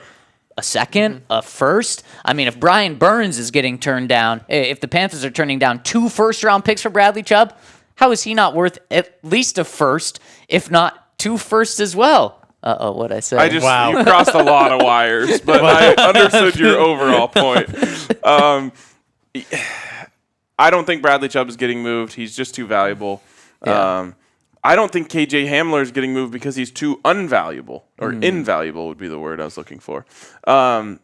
a second, a first. I mean, if Brian Burns is getting turned down, if the Panthers are turning down 2 first-round picks for Bradley Chubb, how is he not worth at least a first, if not 2 firsts as well? Uh-oh, what'd I say? You crossed a lot of wires, but I understood your overall point. I don't think Bradley Chubb is getting moved. He's just too valuable. Yeah. I don't think KJ Hamler is getting moved because he's too unvaluable, or invaluable would be the word I was looking for. And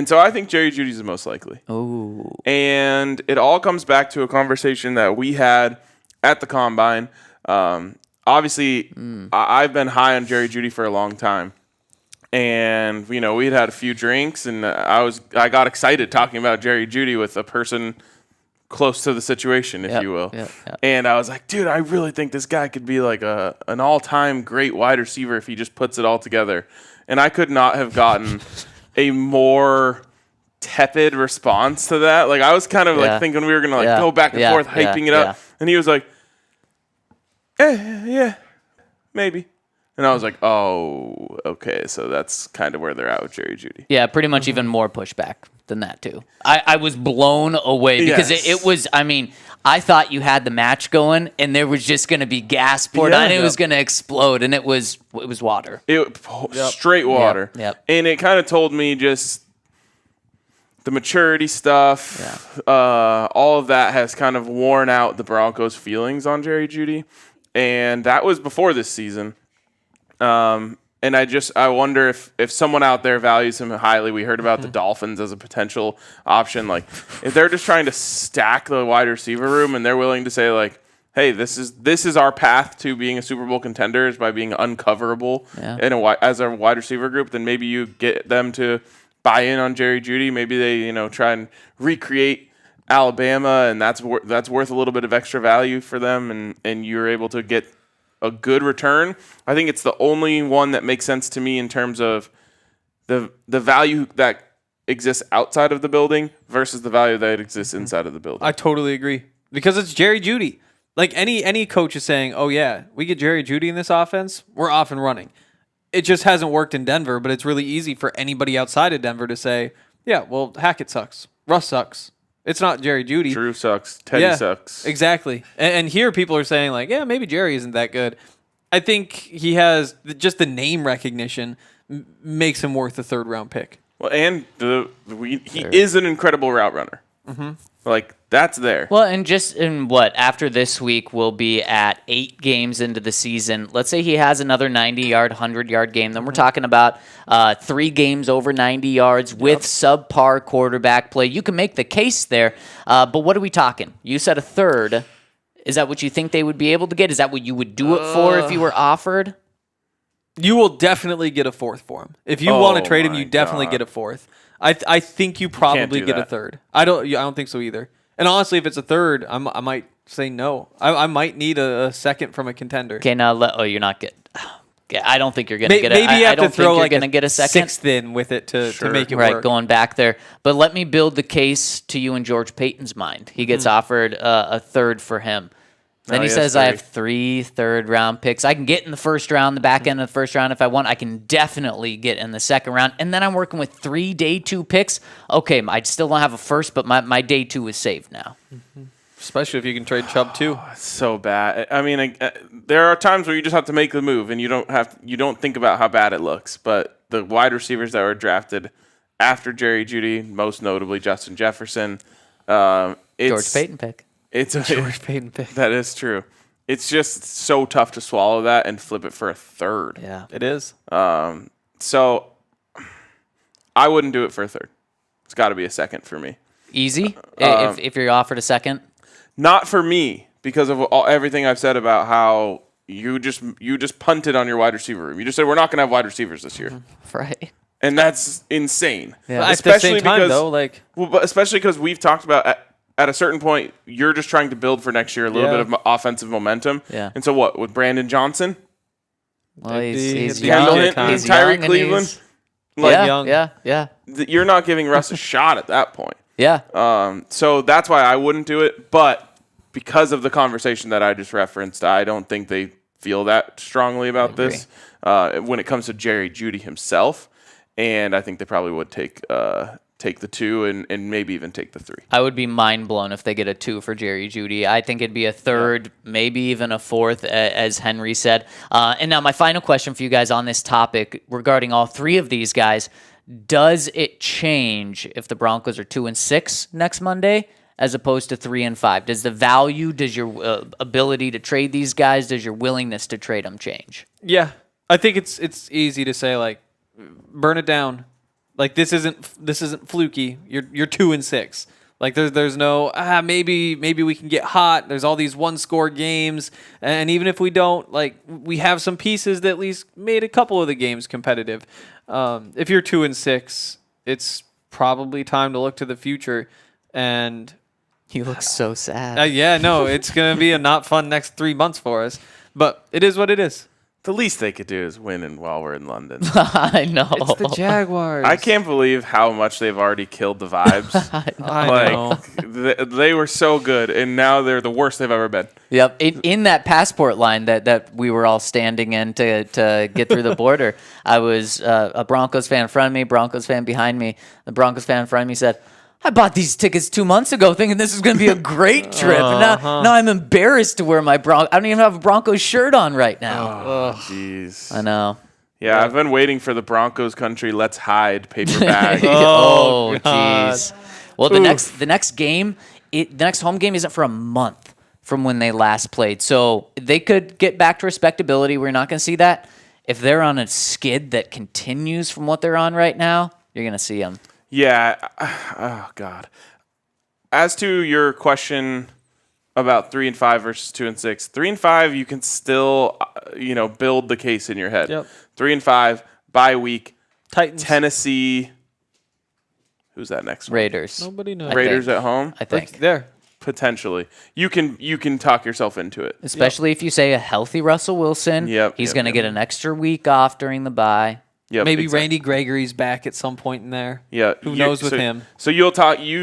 so I think Jerry Jeudy's the most likely. Ooh. And it all comes back to a conversation that we had at the Combine. Obviously, I've been high on Jerry Jeudy for a long time. and we'd had a few drinks, and I got excited talking about Jerry Jeudy with a person close to the situation, if you will. Yep. And I was like, dude, I really think this guy could be like an all-time great wide receiver if he just puts it all together. And I could not have gotten a more tepid response to that. Like, I was kind of like thinking we were gonna go back and forth, hyping it up, and he was like, yeah, maybe. And I was like, oh, okay, so that's kind of where they're at with Jerry Jeudy. Yeah, pretty much even more pushback than that, too. I was blown away because it was, I mean, I thought you had the match going and there was just going to be gas poured on. It was going to explode, and it was water. Straight water. Yep. And it kind of told me just the maturity stuff, all of that has kind of worn out the Broncos' feelings on Jerry Jeudy. And that was before this season. And I wonder if someone out there values him highly. We heard about the Dolphins as a potential option. Like, if they're just trying to stack the wide receiver room and they're willing to say, like, hey, this is our path to being a Super Bowl contender is by being uncoverable as a wide receiver group, then maybe you get them to buy in on Jerry Jeudy. Maybe they try and recreate Alabama, and that's worth a little bit of extra value for them, and you're able to get a good return. I think it's the only one that makes sense to me in terms of the value that exists outside of the building versus the value that exists inside of the building. I totally agree, because it's Jerry Jeudy. Like, any coach is saying, oh yeah, we get Jerry Jeudy in this offense, we're off and running. It just hasn't worked in Denver, but it's really easy for anybody outside of Denver to say, yeah, well, Hackett sucks, Russ sucks. It's not Jerry Jeudy. Drew sucks. Teddy sucks. Exactly. And here people are saying, like, yeah, maybe Jerry isn't that good. I think he has just the name recognition makes him worth a third-round pick. Well, and he is an incredible route runner. Mm-hmm. Like, that's there. Well, and just after this week, we'll be at 8 games into the season. Let's say he has another 90-yard, 100-yard game. Then we're talking about 3 games over 90 yards with subpar quarterback play. You can make the case there, but what are we talking? You said a third. Is that what you think they would be able to get? Is that what you would do it for if you were offered? You will definitely get a fourth for him. If you want to trade him, you definitely get a fourth. I think you probably get a third. I don't think so either. And honestly, if it's a third, I might say no. I might need a second from a contender. Okay, now you're not getting. I don't think you're going to get it. Maybe you have to throw like going to get a second. Sixth in with it to make it work. Right, going back there. But let me build the case to you in George Payton's mind. He gets offered a third for him. Then he says, I have 3 third-round picks. I can get in the first round, the back end of the first round if I want. I can definitely get in the second round. And then I'm working with 3 day 2 picks. Okay, I still don't have a first, but my day 2 is saved now. Especially if you can trade Chubb too. It's so bad. I mean, there are times where you just have to make the move, and you don't think about how bad it looks. But the wide receivers that were drafted after Jerry Jeudy, most notably Justin Jefferson, George Payton pick. It's a George Payton pick. That is true. It's just so tough to swallow that and flip it for a third. Yeah, it is. So I wouldn't do it for a third. It's got to be a second for me. Easy? If you're offered a second? Not for me, because of everything I've said about how you just punted on your wide receiver room. You just said we're not going to have wide receivers this year. Right. And that's insane. Yeah. At the same time, though, but especially because we've talked about at a certain point, you're just trying to build for next year a little bit of offensive momentum. Yeah. And so what, with Brandon Johnson? Well, he's Kendall young. Hinton, He's Tyree young, Cleveland. young. Yeah. You're not giving Russ a shot at that point. Yeah. So that's why I wouldn't do it. But because of the conversation that I just referenced, I don't think they feel that strongly about this when it comes to Jerry Jeudy himself. And I think they probably would take the 2 and maybe even take the 3. I would be mind blown if they get a 2 for Jerry Jeudy. I think it'd be a third, maybe even a fourth, as Henry said. And now my final question for you guys on this topic regarding all 3 of these guys: does it change if the Broncos are 2-6 next Monday as opposed to 3-5? Does the value, does your ability to trade these guys, does your willingness to trade them change? Yeah, I think it's easy to say, like, burn it down. Like, this isn't fluky. You're 2-6. Like there's no maybe we can get hot. There's all these 1-score games, and even if we don't, like we have some pieces that at least made a couple of the games competitive. If you're 2-6, it's probably time to look to the future. And You look so sad. it's gonna be a not fun next 3 months for us. But it is what it is. The least they could do is win while we're in London. I know. It's the Jaguars. I can't believe how much they've already killed the vibes. I know. They were so good, and now they're the worst they've ever been. Yep. In that passport line that we were all standing in to get through the border, I was a Broncos fan in front of me, Broncos fan behind me. The Broncos fan in front of me said, I bought these tickets 2 months ago thinking this was going to be a great trip. And now I'm embarrassed to wear my I don't even have a Broncos shirt on right now. Oh, jeez. I know. Yeah, I've been waiting for the Broncos country let's hide paper bag. Oh, jeez. Well, the next game, the next home game isn't for a month from when they last played. So they could get back to respectability. We're not going to see that. If they're on a skid that continues from what they're on right now, you're going to see them. Yeah. Oh, God. As to your question about 3-5 versus 2-6, 3-5, you can still, build the case in your head. Yep. 3-5, bye week, Titans. Tennessee. Who's that next one? Raiders. Nobody knows. Raiders at home? I think. There. Potentially. You can talk yourself into it. Especially if you say a healthy Russell Wilson. He's going to get an extra week off during the bye. Yep, Maybe exactly. Randy Gregory's back at some point in there. Yeah. Who knows with him? So you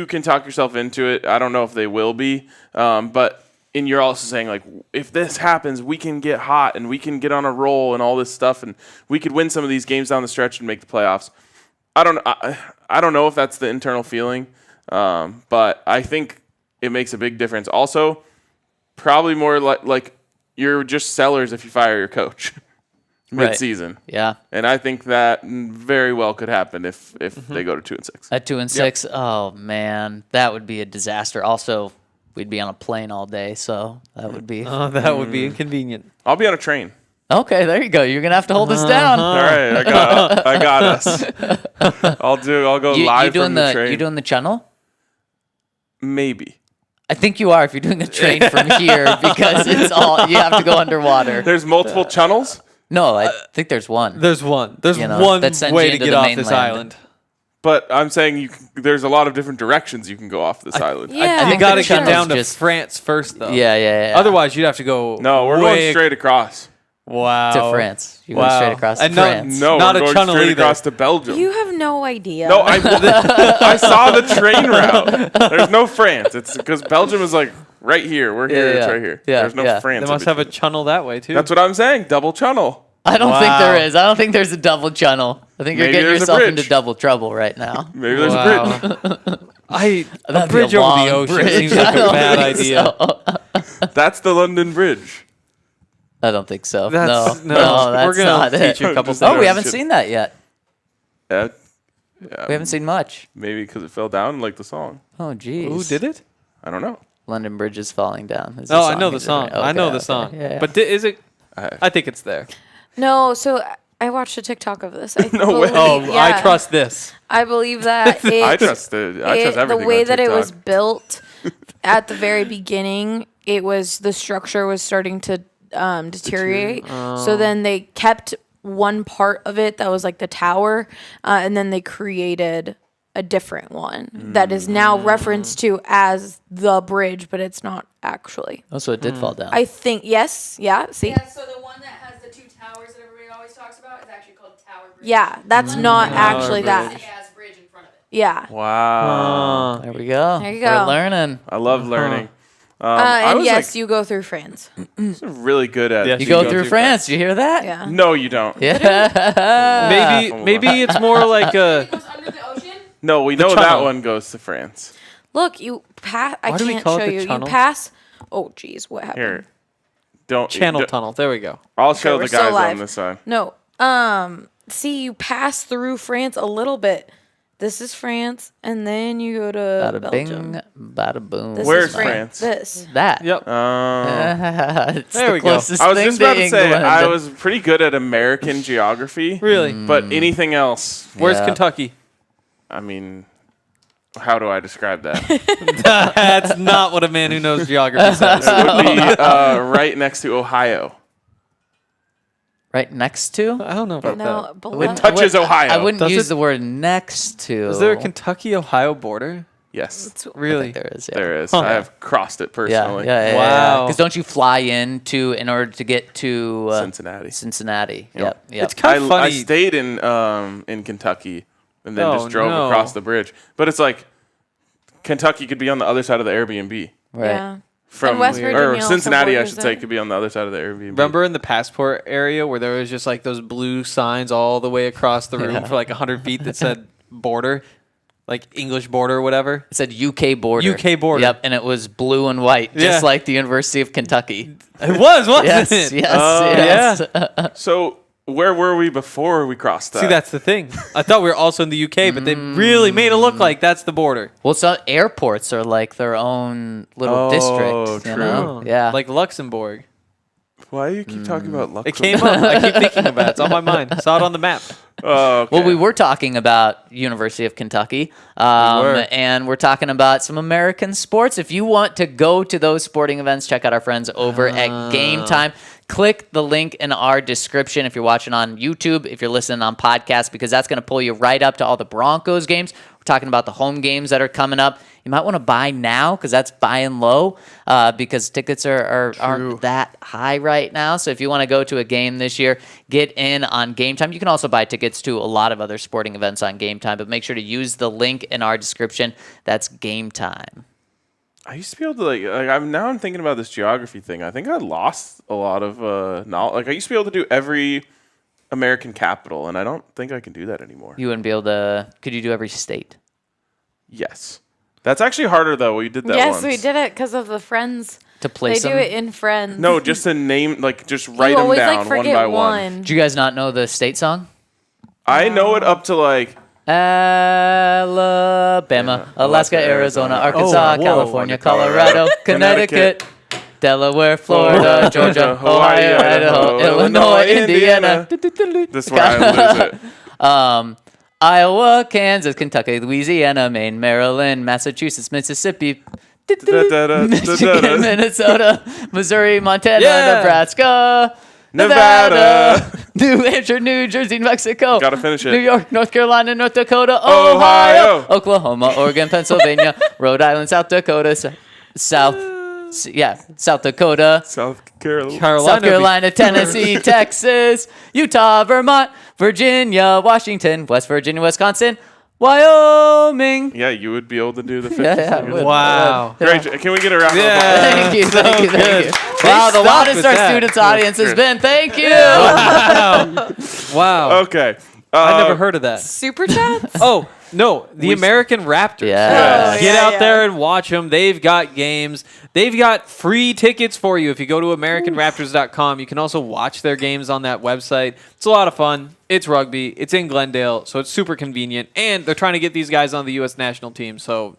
can talk yourself into it. I don't know if they will be. But you're also saying, like, if this happens, we can get hot and we can get on a roll and all this stuff, and we could win some of these games down the stretch and make the playoffs. I don't know if that's the internal feeling, but I think it makes a big difference. Also, probably more like you're just sellers if you fire your coach mid-season. Yeah. And I think that very well could happen if they go to 2-6. At 2-6, oh man, that would be a disaster. Also, we'd be on a plane all day, so that would be. Oh, that would be inconvenient. I'll be on a train. Okay, there you go. You're gonna have to hold us down. All right, I got us. I'll go live from the train. You doing the channel? Maybe. I think you are if you're doing a train from here because you have to go underwater. There's multiple channels? No, I think there's one. There's one. There's You know, one that sends way you to into get the off this mainland. island. But I'm saying there's a lot of different directions you can go off this island. Yeah, You got to the get down channel's to just- France first, though. Yeah. Otherwise, you'd have to go. No, we're going straight across. Wow. to France. You're going straight across to And France. No, Not we're a going channel straight either. across to Belgium. You have no idea. No, I saw the train route. There's no France. It's because Belgium is like right here. We're here. It's right here. Yeah, There's no yeah. France. They must have a channel that way, too. That's what I'm saying. Double channel. I don't think Wow. there is. I don't think there's a double channel. I think you're Maybe getting there's a yourself bridge. into double trouble right now. Maybe there's a bridge. A That'd be bridge a over the long ocean bridge. seems like I a don't bad think idea. so. That's the London Bridge. I don't think so. That's- no, no, that's we're gonna not it. teach you a couple Just- Oh, we I'm haven't kidding. seen that yet. Yeah, We haven't seen much. maybe because it fell down like the song. Oh, geez. Who did it? I don't know. London Bridge is falling down. Is the Oh, I song know the he's song. doing. I know Okay, the song. okay. Yeah. But is it? I think it's there. No, so I watched a TikTok of this. I No way. believe- Oh, yeah. I trust this. I believe that I trust everything. the way on that it TikTok. was built at the very beginning, the structure was starting to deteriorate. So then they kept one part of it that was like the tower, and then they created a different one that is now referenced to as the bridge, but it's not actually. Oh, so it did fall down. I think yes, yeah. See, Yeah, so the one that has the two towers that everybody always talks about is actually called Tower Bridge. yeah, that's not actually that. It has bridge in front of it. Yeah. Wow. There we go. There you We're go. learning. I love learning. I And was yes, you go through France. really good at Yes, You it. go through France. You hear that? Yeah. No, you don't. Yeah. Maybe it's more like a. It goes under the ocean. No, we know that channel. one goes to France. Look, you pass. I Why do we can't call it show the you. You channel? pass. Oh, geez, what happened? Here, don't Channel d- tunnel. There we go. I'll show we're the still guys on live. this side. No. See, you pass through France a little bit. This is France, and then you go to Bada Belgium. bing, bada boom. This Where's is France? This. that? Yep. It's There the we go. closest I was thing just about to say England. I was pretty good at American geography. Really? But anything else, Where's Yeah. Kentucky? I mean, How do I describe that? That's not what a man who knows geography says. It would be right next to Ohio. Right next to? I don't know about No, that. below. Touches Ohio. I wouldn't Does use it- the word next to. Is there a Kentucky-Ohio border? Yes, Really? There is, yeah. there is. Huh. I have crossed it Yeah, personally. yeah. Wow. Because don't you fly in order to get to Cincinnati. Cincinnati. Yep. It's kind of I funny. stayed in Kentucky and then Oh, just drove no. across the bridge. But it's like Kentucky could be on the other side of the Airbnb. Right. Yeah. From West Virginia or also Cincinnati, I borders should say, it. could be on the other side of the Airbnb. Remember in the passport area where there was just like those blue signs all the way across the room for like 100 feet that said border, like English border or whatever? It said UK border. UK border. Yep, and it was blue and white, Yeah. just like the University of Kentucky. It was, wasn't Yes, it? yes, yes. So where were we before we crossed that? See, that's the thing. I thought we were also in the UK, but they really made it look like that's the border. Well, some airports are like their own little district. You true. know? Yeah. Like Luxembourg. Why do you keep talking about Luxembourg? It came up. I keep thinking about it. It's on my mind. Saw it on the map. Oh, okay. Well, we were talking about University of Kentucky, were. and we're talking about some American sports. If you want to go to those sporting events, check out our friends over at Game Time. Click the link in our description if you're watching on YouTube, if you're listening on podcast, because that's going to pull you right up to all the Broncos games. We're talking about the home games that are coming up. You might want to buy now because that's buying low because tickets aren't that high right now. So if you want to go to a game this year, get in on Game Time. You can also buy tickets to a lot of other sporting events on Game Time, but make sure to use the link in our description. That's Game Time. I used to be able to I'm thinking about this geography thing. I think I lost a lot of knowledge. Like I used to be able to do every American capital, and I don't think I can do that anymore. You wouldn't be able to. Could you do every state? Yes, that's actually harder though. We did that. Yes, once. we did it because of the Friends. To place They them? do it in Friends. No, just to name, just write you them always down like one forget by one. Did you guys not know the state song? I know it up to like Alabama, Alaska, Arizona, Arkansas, whoa. California, Colorado, Connecticut, Delaware, Florida, Georgia, Ohio, Idaho, Illinois, Indiana. this is where I lose it. Iowa, Kansas, Kentucky, Louisiana, Maine, Maryland, Massachusetts, Mississippi, Michigan, Minnesota, Missouri, Montana, Yeah. Nebraska, Nevada. New Hampshire, New Jersey, Mexico. Gotta finish it. New York, North Carolina, North Dakota, Ohio. Ohio, Oklahoma, Oregon, Pennsylvania, Rhode Island, South Dakota, South Dakota, South Carolina. South Carolina, Tennessee, Texas, Utah, Vermont, Virginia, Washington, West Virginia, Wisconsin, Wyoming. Yeah, you would be able to do the 50 Yeah, seconds. would. Wow. Great. Can we get a round of Yeah. applause? Thank you, thank you, thank you. They Wow, the stuck loudest with our that. students' audience has been. Thank you. Wow. Okay. I never heard of that. Super chats? Oh, no. The American Raptors. Yes. Get yeah, out yeah. there and watch them. They've got games. They've got free tickets for you if you go to AmericanRaptors.com. You can also watch their games on that website. It's a lot of fun. It's rugby. It's in Glendale, so it's super convenient. And they're trying to get these guys on the U.S. national team, so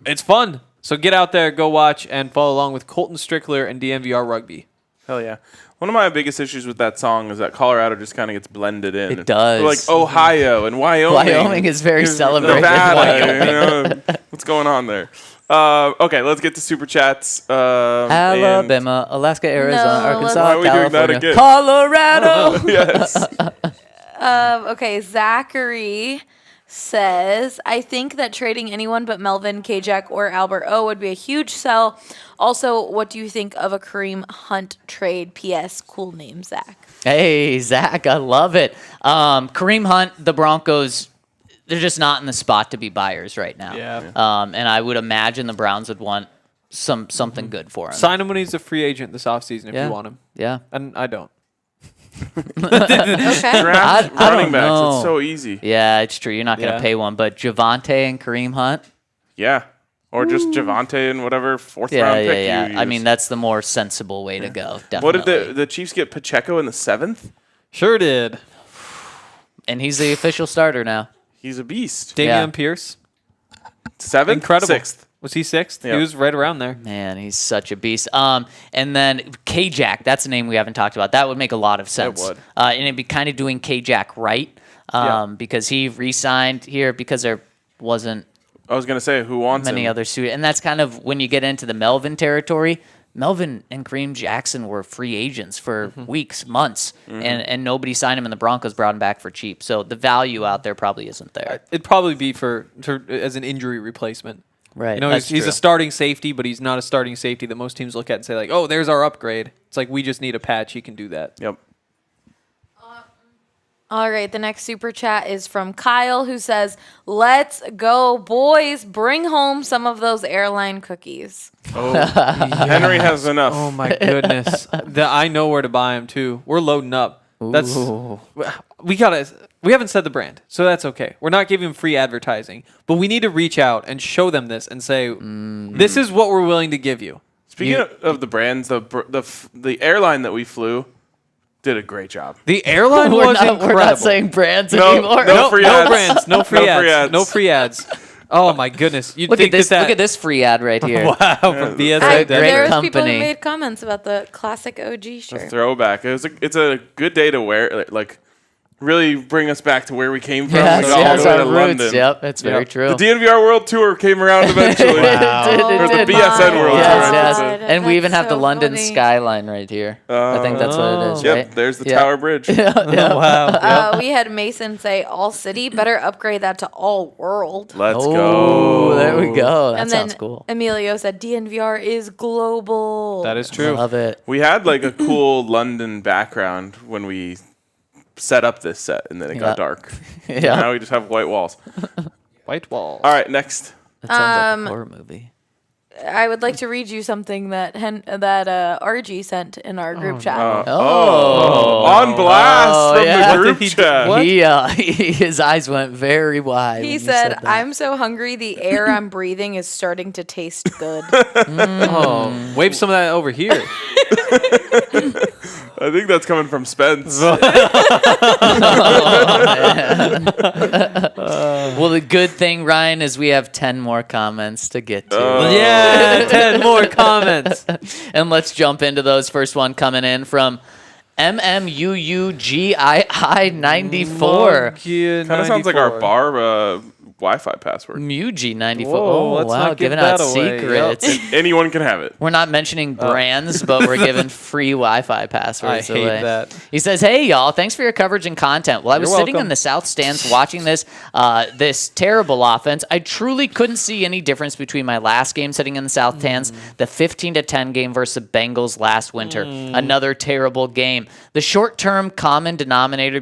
it's fun. So get out there, go watch, and follow along with Colton Strickler and DNVR Rugby. Hell yeah. One of my biggest issues with that song is that Colorado just kind of gets blended in. It does. Like Ohio and Wyoming. Wyoming is very celebrated. Nevada, you know, what's going on there? Okay, let's get to super chats. Alabama, Alaska, Arizona, No, Arkansas, Why are we doing that California, again? Colorado. Yes. Okay, Zachary says, I think that trading anyone but Melvin, Kajak, or Albert O would be a huge sell. Also, what do you think of a Kareem Hunt trade? P.S. Cool name, Zach. Hey, Zach, I love it. Kareem Hunt, the Broncos, they're just not in the spot to be buyers right now. Yeah. And I would imagine the Browns would want something good for him. Sign him when he's a free agent this offseason if Yeah. you want him. Yeah. And I don't. Okay. Draft I running don't backs. know. It's so easy. Yeah, it's true. You're not going to Yeah. pay one, but Javonte and Kareem Hunt. Yeah. Or just Javonte and whatever fourth Yeah, round pick yeah. you I use. mean, that's the more sensible way to go. Definitely. What did the Chiefs get Pacheco in the 7th? Sure did. And he's the official starter now. He's a beast. Damian Yeah. Pierce. 7th? Incredible. 6th. Was he 6th? Yeah. He was right around there. Man, he's such a beast. And then K-Jack, that's a name we haven't talked about. That would make a lot of sense. would. And it'd be kind of doing K-Jack right because he re-signed here because there wasn't I was going to say, who wants many him? other suit, and that's kind of when you get into the Melvin territory. Melvin and Kareem Jackson were free agents for weeks, months, and nobody signed him, and the Broncos brought him back for cheap. So the value out there probably isn't there. It'd probably be as an injury replacement. Right. You know, he's a starting safety, but he's not a starting safety that most teams look at and say, like, oh, there's our upgrade. It's like, we just need a patch. He can do that. Yep. All right, the next super chat is from Kyle, who says, "Let's go, boys! Bring home some of those airline cookies." Henry has enough. Oh, my goodness. I know where to buy them, too. We're loading up. We haven't said the brand, so that's okay. We're not giving them free advertising, but we need to reach out and show them this and say, this is what we're willing to give you. Speaking of the brands, the airline that we flew did a great job. The airline was incredible. We're not saying brands No, anymore. no free ads. brands, no free No ads, free ads. no free ads. Oh my goodness! You'd Look think at this! that Look at this free ad right here. Wow, from BSA. Great There was people company. who made comments about the classic OG shirt. Throwback. It's a good day to wear. Like, really bring us back to where we came from. Yes, We got all yes, the way our to roots. London. Yep, that's very true. The DNVR World Tour came around eventually. Or the BSN World Yes, Tour. yes. God, And we even that's have the so London funny. skyline right here. I think that's what it is, Yep, right? there's the Yeah. Tower Bridge. Wow. We had Mason say all city. Better upgrade that to all world. Let's Oh, go. there we go. That and sounds then cool. Emilio said DNVR is global. That is true. Love it. We had like a cool London background when we set up this set, and then it got dark. Yeah. Now we just have white walls. White wall. All right, next. That sounds like a horror movie. I would like to read you something that RG sent in our group chat. On blast from yeah. the group chat. His eyes went very wide. He when you said, that. "I'm so hungry. The air I'm breathing is starting to taste good." Oh, wave some of that over here. I think that's coming from Spence. Well, the good thing, Ryan, is we have 10 more comments to get to. Yeah, 10 more comments. And let's jump into those. First one coming in from MMUUGII94. Kind of sounds like our bar Wi-Fi password. MUG94. Whoa, Oh, let's wow, not give giving out that away. secrets. Anyone can have it. We're not mentioning brands, but we're giving free Wi-Fi passwords I hate away. that. He says, "Hey y'all, thanks for your coverage and content. Well, I was You're sitting welcome. in the south stands watching this terrible offense. I truly couldn't see any difference between my last game sitting in the south stands, the 15-10 game versus the Bengals last winter. Another terrible game. The short-term common denominator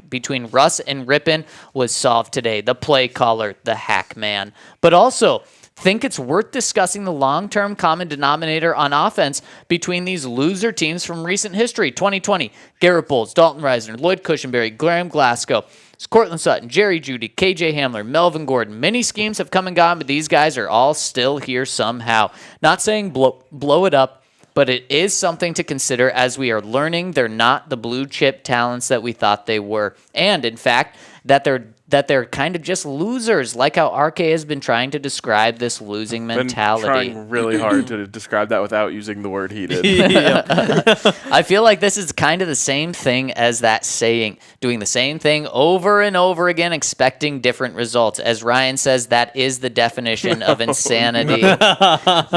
between Russ and Rippon was solved today. The play caller, the hack man. But also, think it's worth discussing the long-term common denominator on offense between these loser teams from recent history. 2020, Garrett Bowles, Dalton Reisner, Lloyd Cushenberry, Graham Glasgow, Cortland Sutton, Jerry Jeudy, KJ Hamler, Melvin Gordon. Many schemes have come and gone, but these guys are all still here somehow. Not saying blow it up, but it is something to consider as we are learning they're not the blue chip talents that we thought they were. And, in fact, that they're kind of just losers, like how RK has been trying to describe this losing mentality. Been trying really hard to describe that without using the word he did. I feel like this is kind of the same thing as that saying, doing the same thing over and over again, expecting different results. As Ryan says, that is the definition of insanity.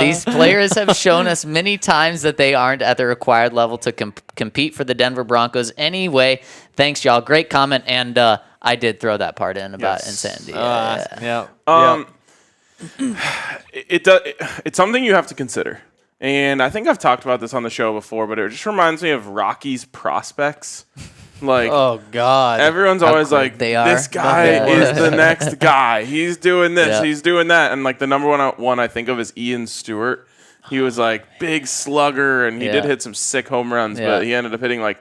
These players have shown us many times that they aren't at the required level to compete for the Denver Broncos. Anyway, thanks, y'all. Great comment, and I did throw that part in about insanity. It's something you have to consider. And I think I've talked about this on the show before, but it just reminds me of Rocky's prospects. Like, Oh, God. everyone's always great like, they are. this guy Yeah. is the next guy. He's doing this, Yeah. he's doing that. And like the number one I think of is Ian Stewart. He was like big slugger, and he Yeah. did hit some sick home runs, Yeah. but he ended up hitting like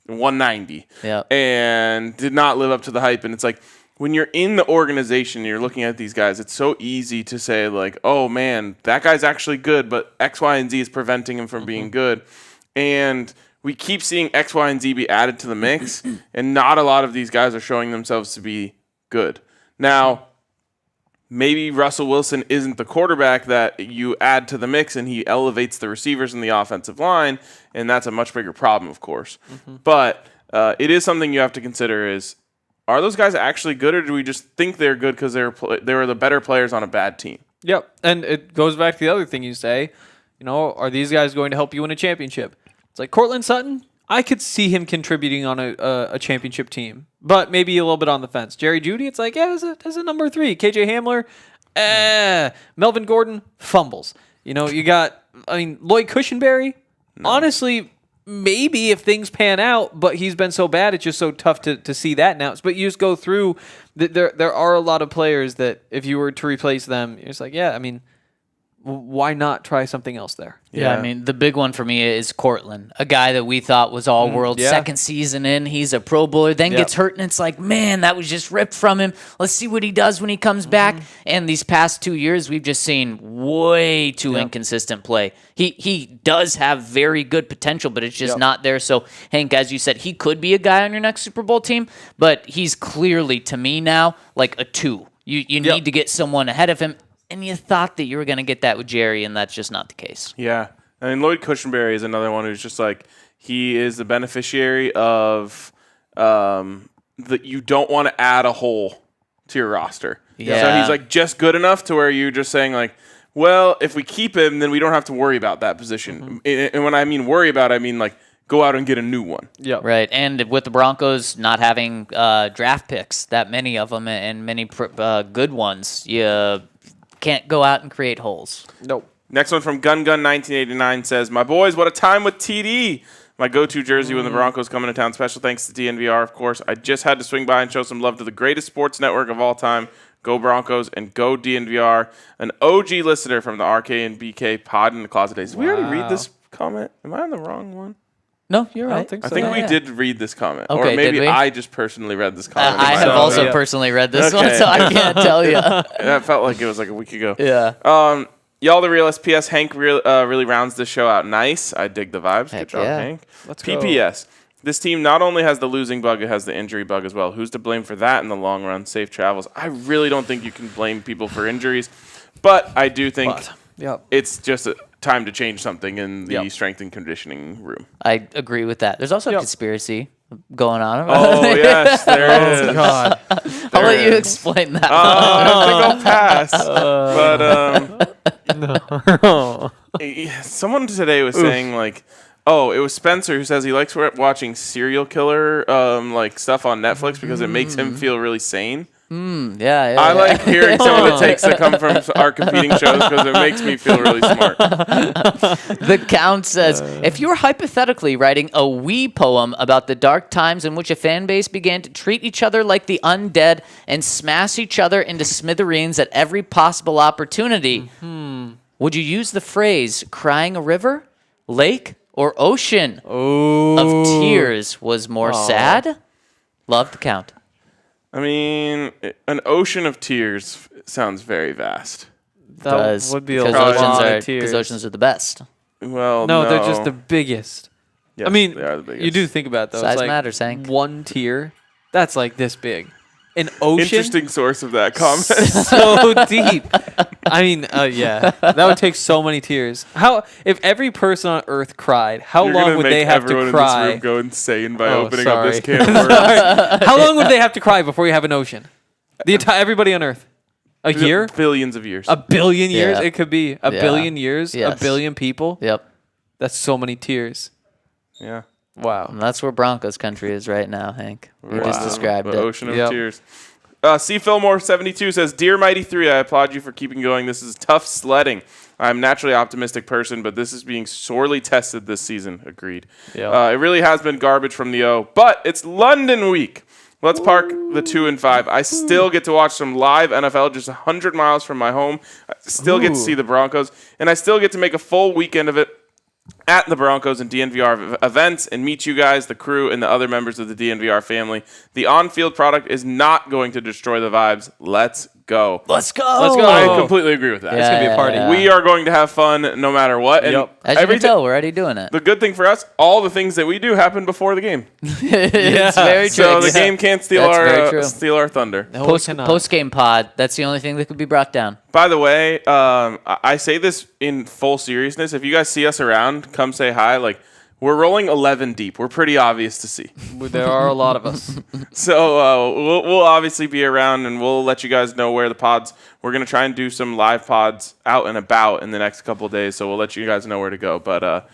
190 Yeah. and did not live up to the hype. And it's like, when you're in the organization, you're looking at these guys, it's so easy to say like, oh man, that guy's actually good, but X, Y, and Z is preventing him from being good. And we keep seeing X, Y, and Z be added to the mix, and not a lot of these guys are showing themselves to be good. Now, maybe Russell Wilson isn't the quarterback that you add to the mix and he elevates the receivers in the offensive line, and that's a much bigger problem, of course. But it is something you have to consider is are those guys actually good, or do we just think they're good because they were the better players on a bad team? Yep. And it goes back to the other thing you say. Are these guys going to help you win a championship? It's like Cortland Sutton. I could see him contributing on a championship team, but maybe a little bit on the fence. Jerry Jeudy, it's like, as a number 3. KJ Hamler, Melvin Gordon, fumbles. You got, Lloyd Cushenberry. No. Honestly, maybe if things pan out, but he's been so bad, it's just so tough to see that now. But you just go through, there are a lot of players that if you were to replace them, it's like, why not try something else there? Yeah, the big one for me is Cortland, a guy that we thought was all-world. Second season in, he's a Pro Bowler, then gets hurt, and it's like, man, that was just ripped from him. Let's see what he does when he comes back. And these past 2 years, we've just seen way too inconsistent play. He does have very good potential, but it's just not there. So, Hank, as you said, he could be a guy on your next Super Bowl team, but he's clearly, to me now, like a 2. You need to get someone ahead of him. And you thought that you were going to get that with Jerry, and that's just not the case. Yeah. Lloyd Cushenberry is another one who's just like, he is the beneficiary of that you don't want to add a hole to your roster. Yeah. So he's like just good enough to where you're just saying like, well, if we keep him, then we don't have to worry about that position. And when I mean worry about, I mean like go out and get a new one. Yeah. Right. And with the Broncos not having draft picks, that many of them, and many good ones, you can't go out and create holes. Nope. Next one from GunGun1989 says, my boys, what a time with TD. My go-to jersey when the Broncos come into town. Special thanks to DNVR, of course. I just had to swing by and show some love to the greatest sports network of all time. Go Broncos and go DNVR. An OG listener from the RK and BK pod in the closet days. Did we already read this comment? Am I on the wrong one? No, you're right. think I think we did read this comment. Okay, or maybe did we? I just personally read this comment. I have also personally read this one, so I can't tell you. That felt like it was like a week ago. Yeah. Y'all the real SPS. Hank really rounds this show out nice. I dig the vibes. Heck Good job, yeah. Hank. Let's go. PPS. This team not only has the losing bug, it has the injury bug as well. Who's to blame for that in the long run? Safe travels. I really don't think you can blame people for injuries, but I do think it's just a time to change something in the strength and conditioning room. I agree with that. There's also a conspiracy going on. Oh, yes, there is. God. I'll let you explain that. I think I'll pass. But someone today was saying like, oh, it was Spencer who says he likes watching serial killer like stuff on Netflix because it makes him feel really sane. I like hearing some of the takes that come from our competing shows because it makes me feel really smart. The Count says, if you were hypothetically writing a wee poem about the dark times in which a fan base began to treat each other like the undead and smash each other into smithereens at every possible opportunity, would you use the phrase crying a river, lake, or ocean of tears was more sad? Love the Count. I mean, an ocean of tears sounds very vast. That would be a because lot of tears. Because oceans are the best. Well, no, they're just the biggest. Yes, I mean, they are the biggest. you do think about it, though. Size It's like matters, Hank. one tear, that's like this big. An ocean? Interesting source of that comment. So deep. I mean, that would take so many tears. If every person on Earth cried, how You're long gonna would make they have to everyone cry? in this room go insane by opening up this sorry. can of worms. How long would they have to cry before you have an ocean? The entire everybody on Earth. A year? Billions of years. A billion years? Yeah. It could be a billion years. Yes. A billion people. Yep. That's so many tears. Yeah. Wow. And that's where Broncos country is right now, Hank. You just Wow. described The it. ocean of tears. C. Fillmore 72 says, Dear Mighty 3, I applaud you for keeping going. This is tough sledding. I'm naturally optimistic person, but this is being sorely tested this season. Agreed. Yeah. It really has been garbage from the O, but it's London week. Let's park the 2 and 5. I still get to watch some live NFL just 100 miles from my home. I still get to see the Broncos, and I still get to make a full weekend of it at the Broncos and DNVR events and meet you guys, the crew, and the other members of the DNVR family. The on-field product is not going to destroy the vibes. Let's go. Let's go. Let's go. I completely agree with that. It's going to be a party. We are going to have fun no matter what. And As you can tell, we're already doing it. the good thing for us, all the things that we do happen before the game. It's very true. So the game can't steal That's very our true. thunder. No, Post-game pod, that's the only thing that could be brought down. By the way, I say this in full seriousness. If you guys see us around, come say hi. Like, We're rolling 11 deep. We're pretty obvious to see. There are a lot of us. So we'll obviously be around, and we'll let you guys know where the pods. We're going to try and do some live pods out and about in the next couple of days, so we'll let you guys know where to go. But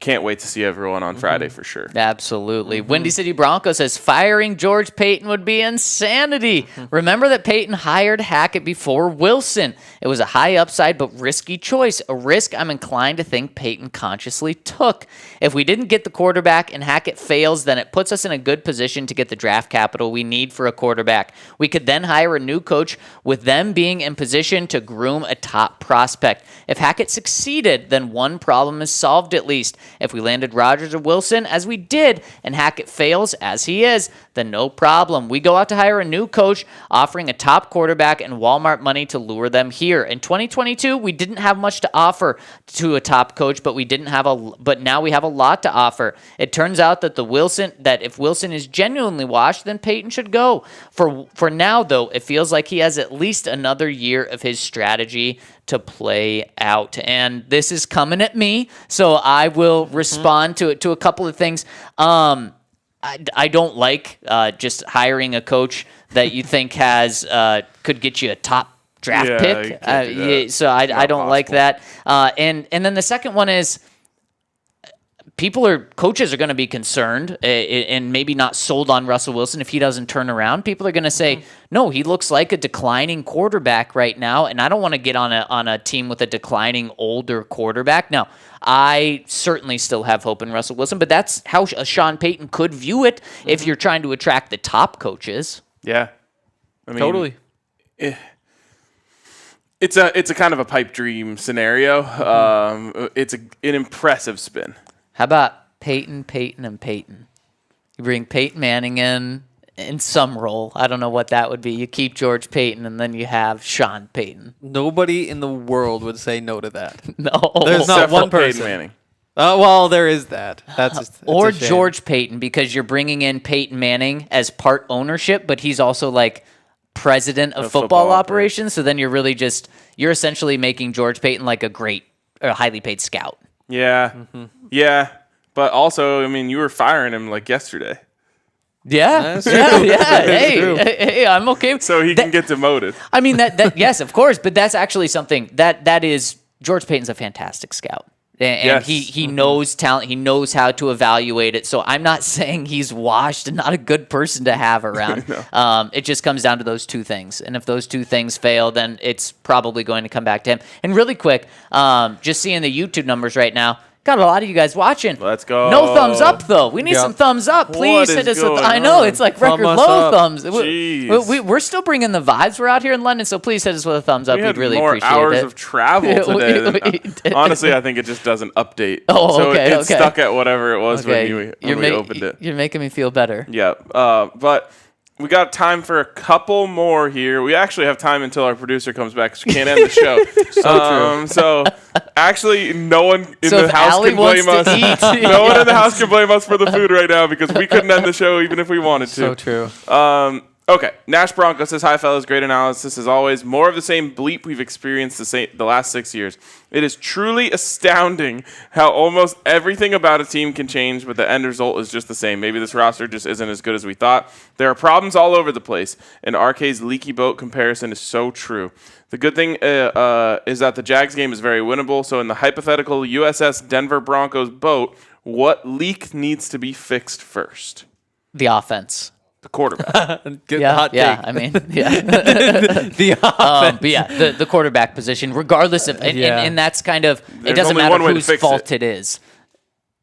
can't wait to see everyone on Friday for sure. Absolutely. Windy City Broncos says firing George Paton would be insanity. Remember that Paton hired Hackett before Wilson. It was a high upside but risky choice, a risk I'm inclined to think Paton consciously took. If we didn't get the quarterback and Hackett fails, then it puts us in a good position to get the draft capital we need for a quarterback. We could then hire a new coach with them being in position to groom a top prospect. If Hackett succeeded, then one problem is solved at least. If we landed Rodgers or Wilson, as we did, and Hackett fails, as he is, then no problem. We go out to hire a new coach, offering a top quarterback and Walmart money to lure them here. In 2022, we didn't have much to offer to a top coach, but now we have a lot to offer. It turns out that if Wilson is genuinely washed, then Paton should go. For now, though, it feels like he has at least another year of his strategy to play out. And this is coming at me, so I will respond to a couple of things. I don't like just hiring a coach that you think could get you a top draft pick. So I don't like that. And then the second one is coaches are going to be concerned and maybe not sold on Russell Wilson if he doesn't turn around. People are going to say, no, he looks like a declining quarterback right now, and I don't want to get on a team with a declining older quarterback. Now, I certainly still have hope in Russell Wilson, but that's how Sean Payton could view it if you're trying to attract the top coaches. Yeah. I mean, Totally. It's a kind of a pipe dream scenario. It's an impressive spin. How about Peyton, and Peyton? You bring Peyton Manning in some role. I don't know what that would be. You keep George Payton, and then you have Sean Payton. Nobody in the world would say no to that. No. There's not Except for one person. Peyton Manning. Well, there is that. That's or a shame. George Payton, because you're bringing in Peyton Manning as part ownership, but he's also like president of football operations. So then you're essentially making George Payton like a highly paid scout. Yeah. Yeah. But also, I mean, you were firing him like yesterday. Yeah. That's Yeah. true. Hey, I'm okay. So he can get demoted. I mean, that yes, of course, but that's actually something that is George Payton's a fantastic scout. And Yes. he knows talent. He knows how to evaluate it. So I'm not saying he's washed and not a good person to have around. No. It just comes down to those two things. And if those two things fail, then it's probably going to come back to him. And really quick, just seeing the YouTube numbers right now, got a lot of you guys watching. Let's go. No thumbs up, though. We need some thumbs up. Please What hit is us with. going I know, on? it's like Thumb record us low up. thumbs. Jeez. We're still bringing the vibes. We're out here in London, so please hit us with a thumbs up. We We'd had really more appreciate hours it. of travel today. We did. Honestly, I think it just doesn't update. Oh, so okay, it's okay. stuck at whatever it was Okay, when we opened it. You're making me feel better. Yeah. But we got time for a couple more here. We actually have time until our producer comes back because we can't end the show. So actually, no one in So the if house Allie can blame wants us. to eat, No one in the house can blame us for the food right now because we couldn't end the show even if we wanted to. So true. Okay, Nash Broncos says, hi, fellas. Great analysis as always. More of the same bleep we've experienced the last 6 years. It is truly astounding how almost everything about a team can change, but the end result is just the same. Maybe this roster just isn't as good as we thought. There are problems all over the place, and RK's leaky boat comparison is so true. The good thing is that the Jags game is very winnable, so in the hypothetical USS Denver Broncos boat, what leak needs to be fixed first? The offense. The quarterback. Good Yeah, hot yeah. take. I mean, yeah. The offense. But yeah, the quarterback position, regardless of, and that's kind of, it There's doesn't only matter one way to whose fix fault it is.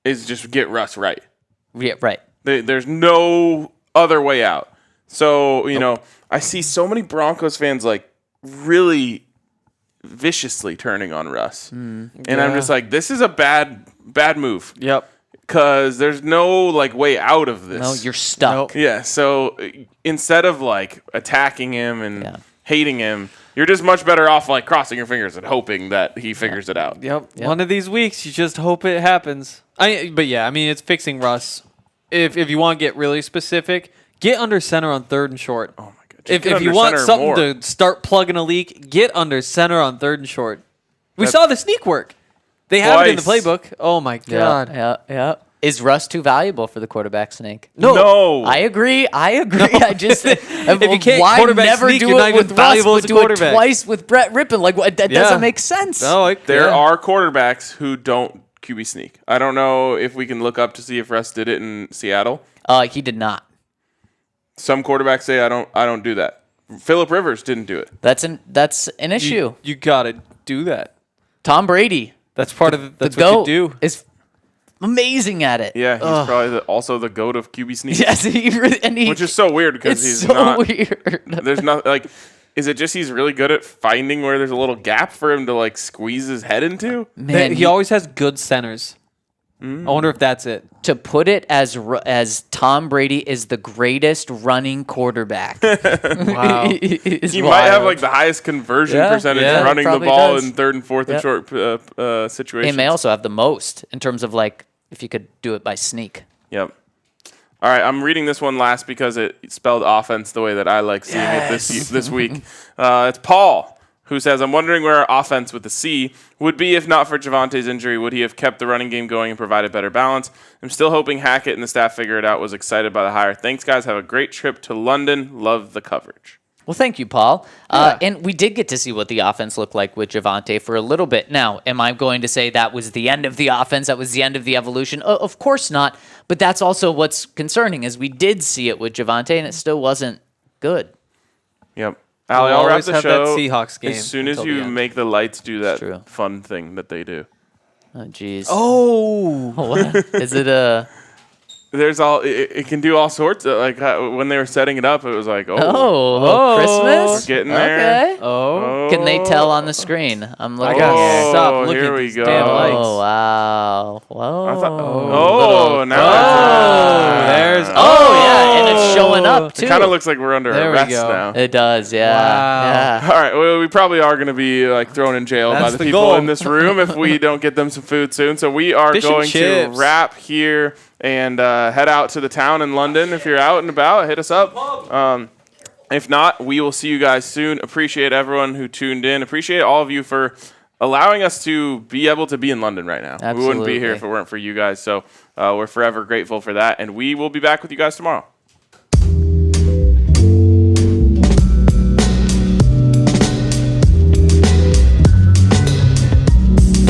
Is just get Russ right. Yeah, right. There's no other way out. So, I see so many Broncos fans like really viciously turning on Russ. And I'm just like, this is a bad move. Yep. Because there's no like way out of this. No, you're stuck. Nope. Yeah, so instead of like attacking him and hating him, you're just much better off like crossing your fingers and hoping that he figures it out. Yep. One of these weeks, you just hope it happens. But yeah, I mean, it's fixing Russ. If you want to get really specific, get under center on 3rd and short. Oh my god. If you want something to start plugging a leak, get under center on 3rd and short. We saw the sneak work. They have it in the Twice. playbook. Oh my god. Yeah. Is Russ too valuable for the quarterback sneak? No. I agree. I just you can't why quarterback never sneak, do you're not it even with Russ, valuable but as a do it quarterback. twice with Brett Rippon? Like that Yeah. doesn't make sense. No, There are quarterbacks who don't QB sneak. I don't know if we can look up to see if Russ did it in Seattle. He did not. Some quarterbacks say I don't do that. Phillip Rivers didn't do it. That's an issue. You gotta do that. Tom Brady, That's part of that's the what GOAT, you do. is amazing at it. Yeah, he's probably also the GOAT of QB sneak. Yes, Which is so weird because it's he's so not. weird. There's not like. Is it just he's really good at finding where there's a little gap for him to like squeeze his head into? Man, He always has good centers. I wonder if that's it. to put it as Tom Brady is the greatest running quarterback. Wow. He might have like the highest conversion percentage yeah, running the probably ball does. in third and fourth and short He situations. may also have the most in terms of like if you could do it by sneak. Yep. All right, I'm reading this one last because it spelled offense the way that I like seeing it this week. It's Paul who says, I'm wondering where our offense with the C would be if not for Javante's injury. Would he have kept the running game going and provided better balance? I'm still hoping Hackett and the staff figure it out. Was excited by the hire. Thanks, guys. Have a great trip to London. Love the coverage. Well, thank you, Paul. And we did get to see what the offense looked like with Javonte for a little bit. Now, am I going to say that was the end of the offense? That was the end of the evolution? Of course not. But that's also what's concerning is we did see it with Javonte, and it still wasn't good. Yep. Allie, I'll wrap always the have show that Seahawks game as soon as until the you end. make the lights do that true. fun thing that they do. Oh, jeez. Oh. What? Is it a... There's it can do all sorts of, like when they were setting it up, it was like, Christmas? we're getting there. Okay. Oh. Can they tell on the screen? I'm looking gotta here. stop looking here at we these go. damn lights. Oh, wow. Whoa. I thought, Little- now there's Oh, yeah, and it's showing up, too. it kind of looks like we're under There we arrest go. now. It does, yeah. Wow. Yeah. All right, well, we probably are going to be like thrown in jail by That's the the people goal. in this room if we don't get them some food soon. So we are Fish and going to chips. wrap here and head out to the town in London. If you're out and about, hit us up. If not, we will see you guys soon. Appreciate everyone who tuned in. Appreciate all of you for allowing us to be able to be in London right now. We wouldn't be here Absolutely. if it weren't for you guys. So we're forever grateful for that. And we will be back with you guys tomorrow.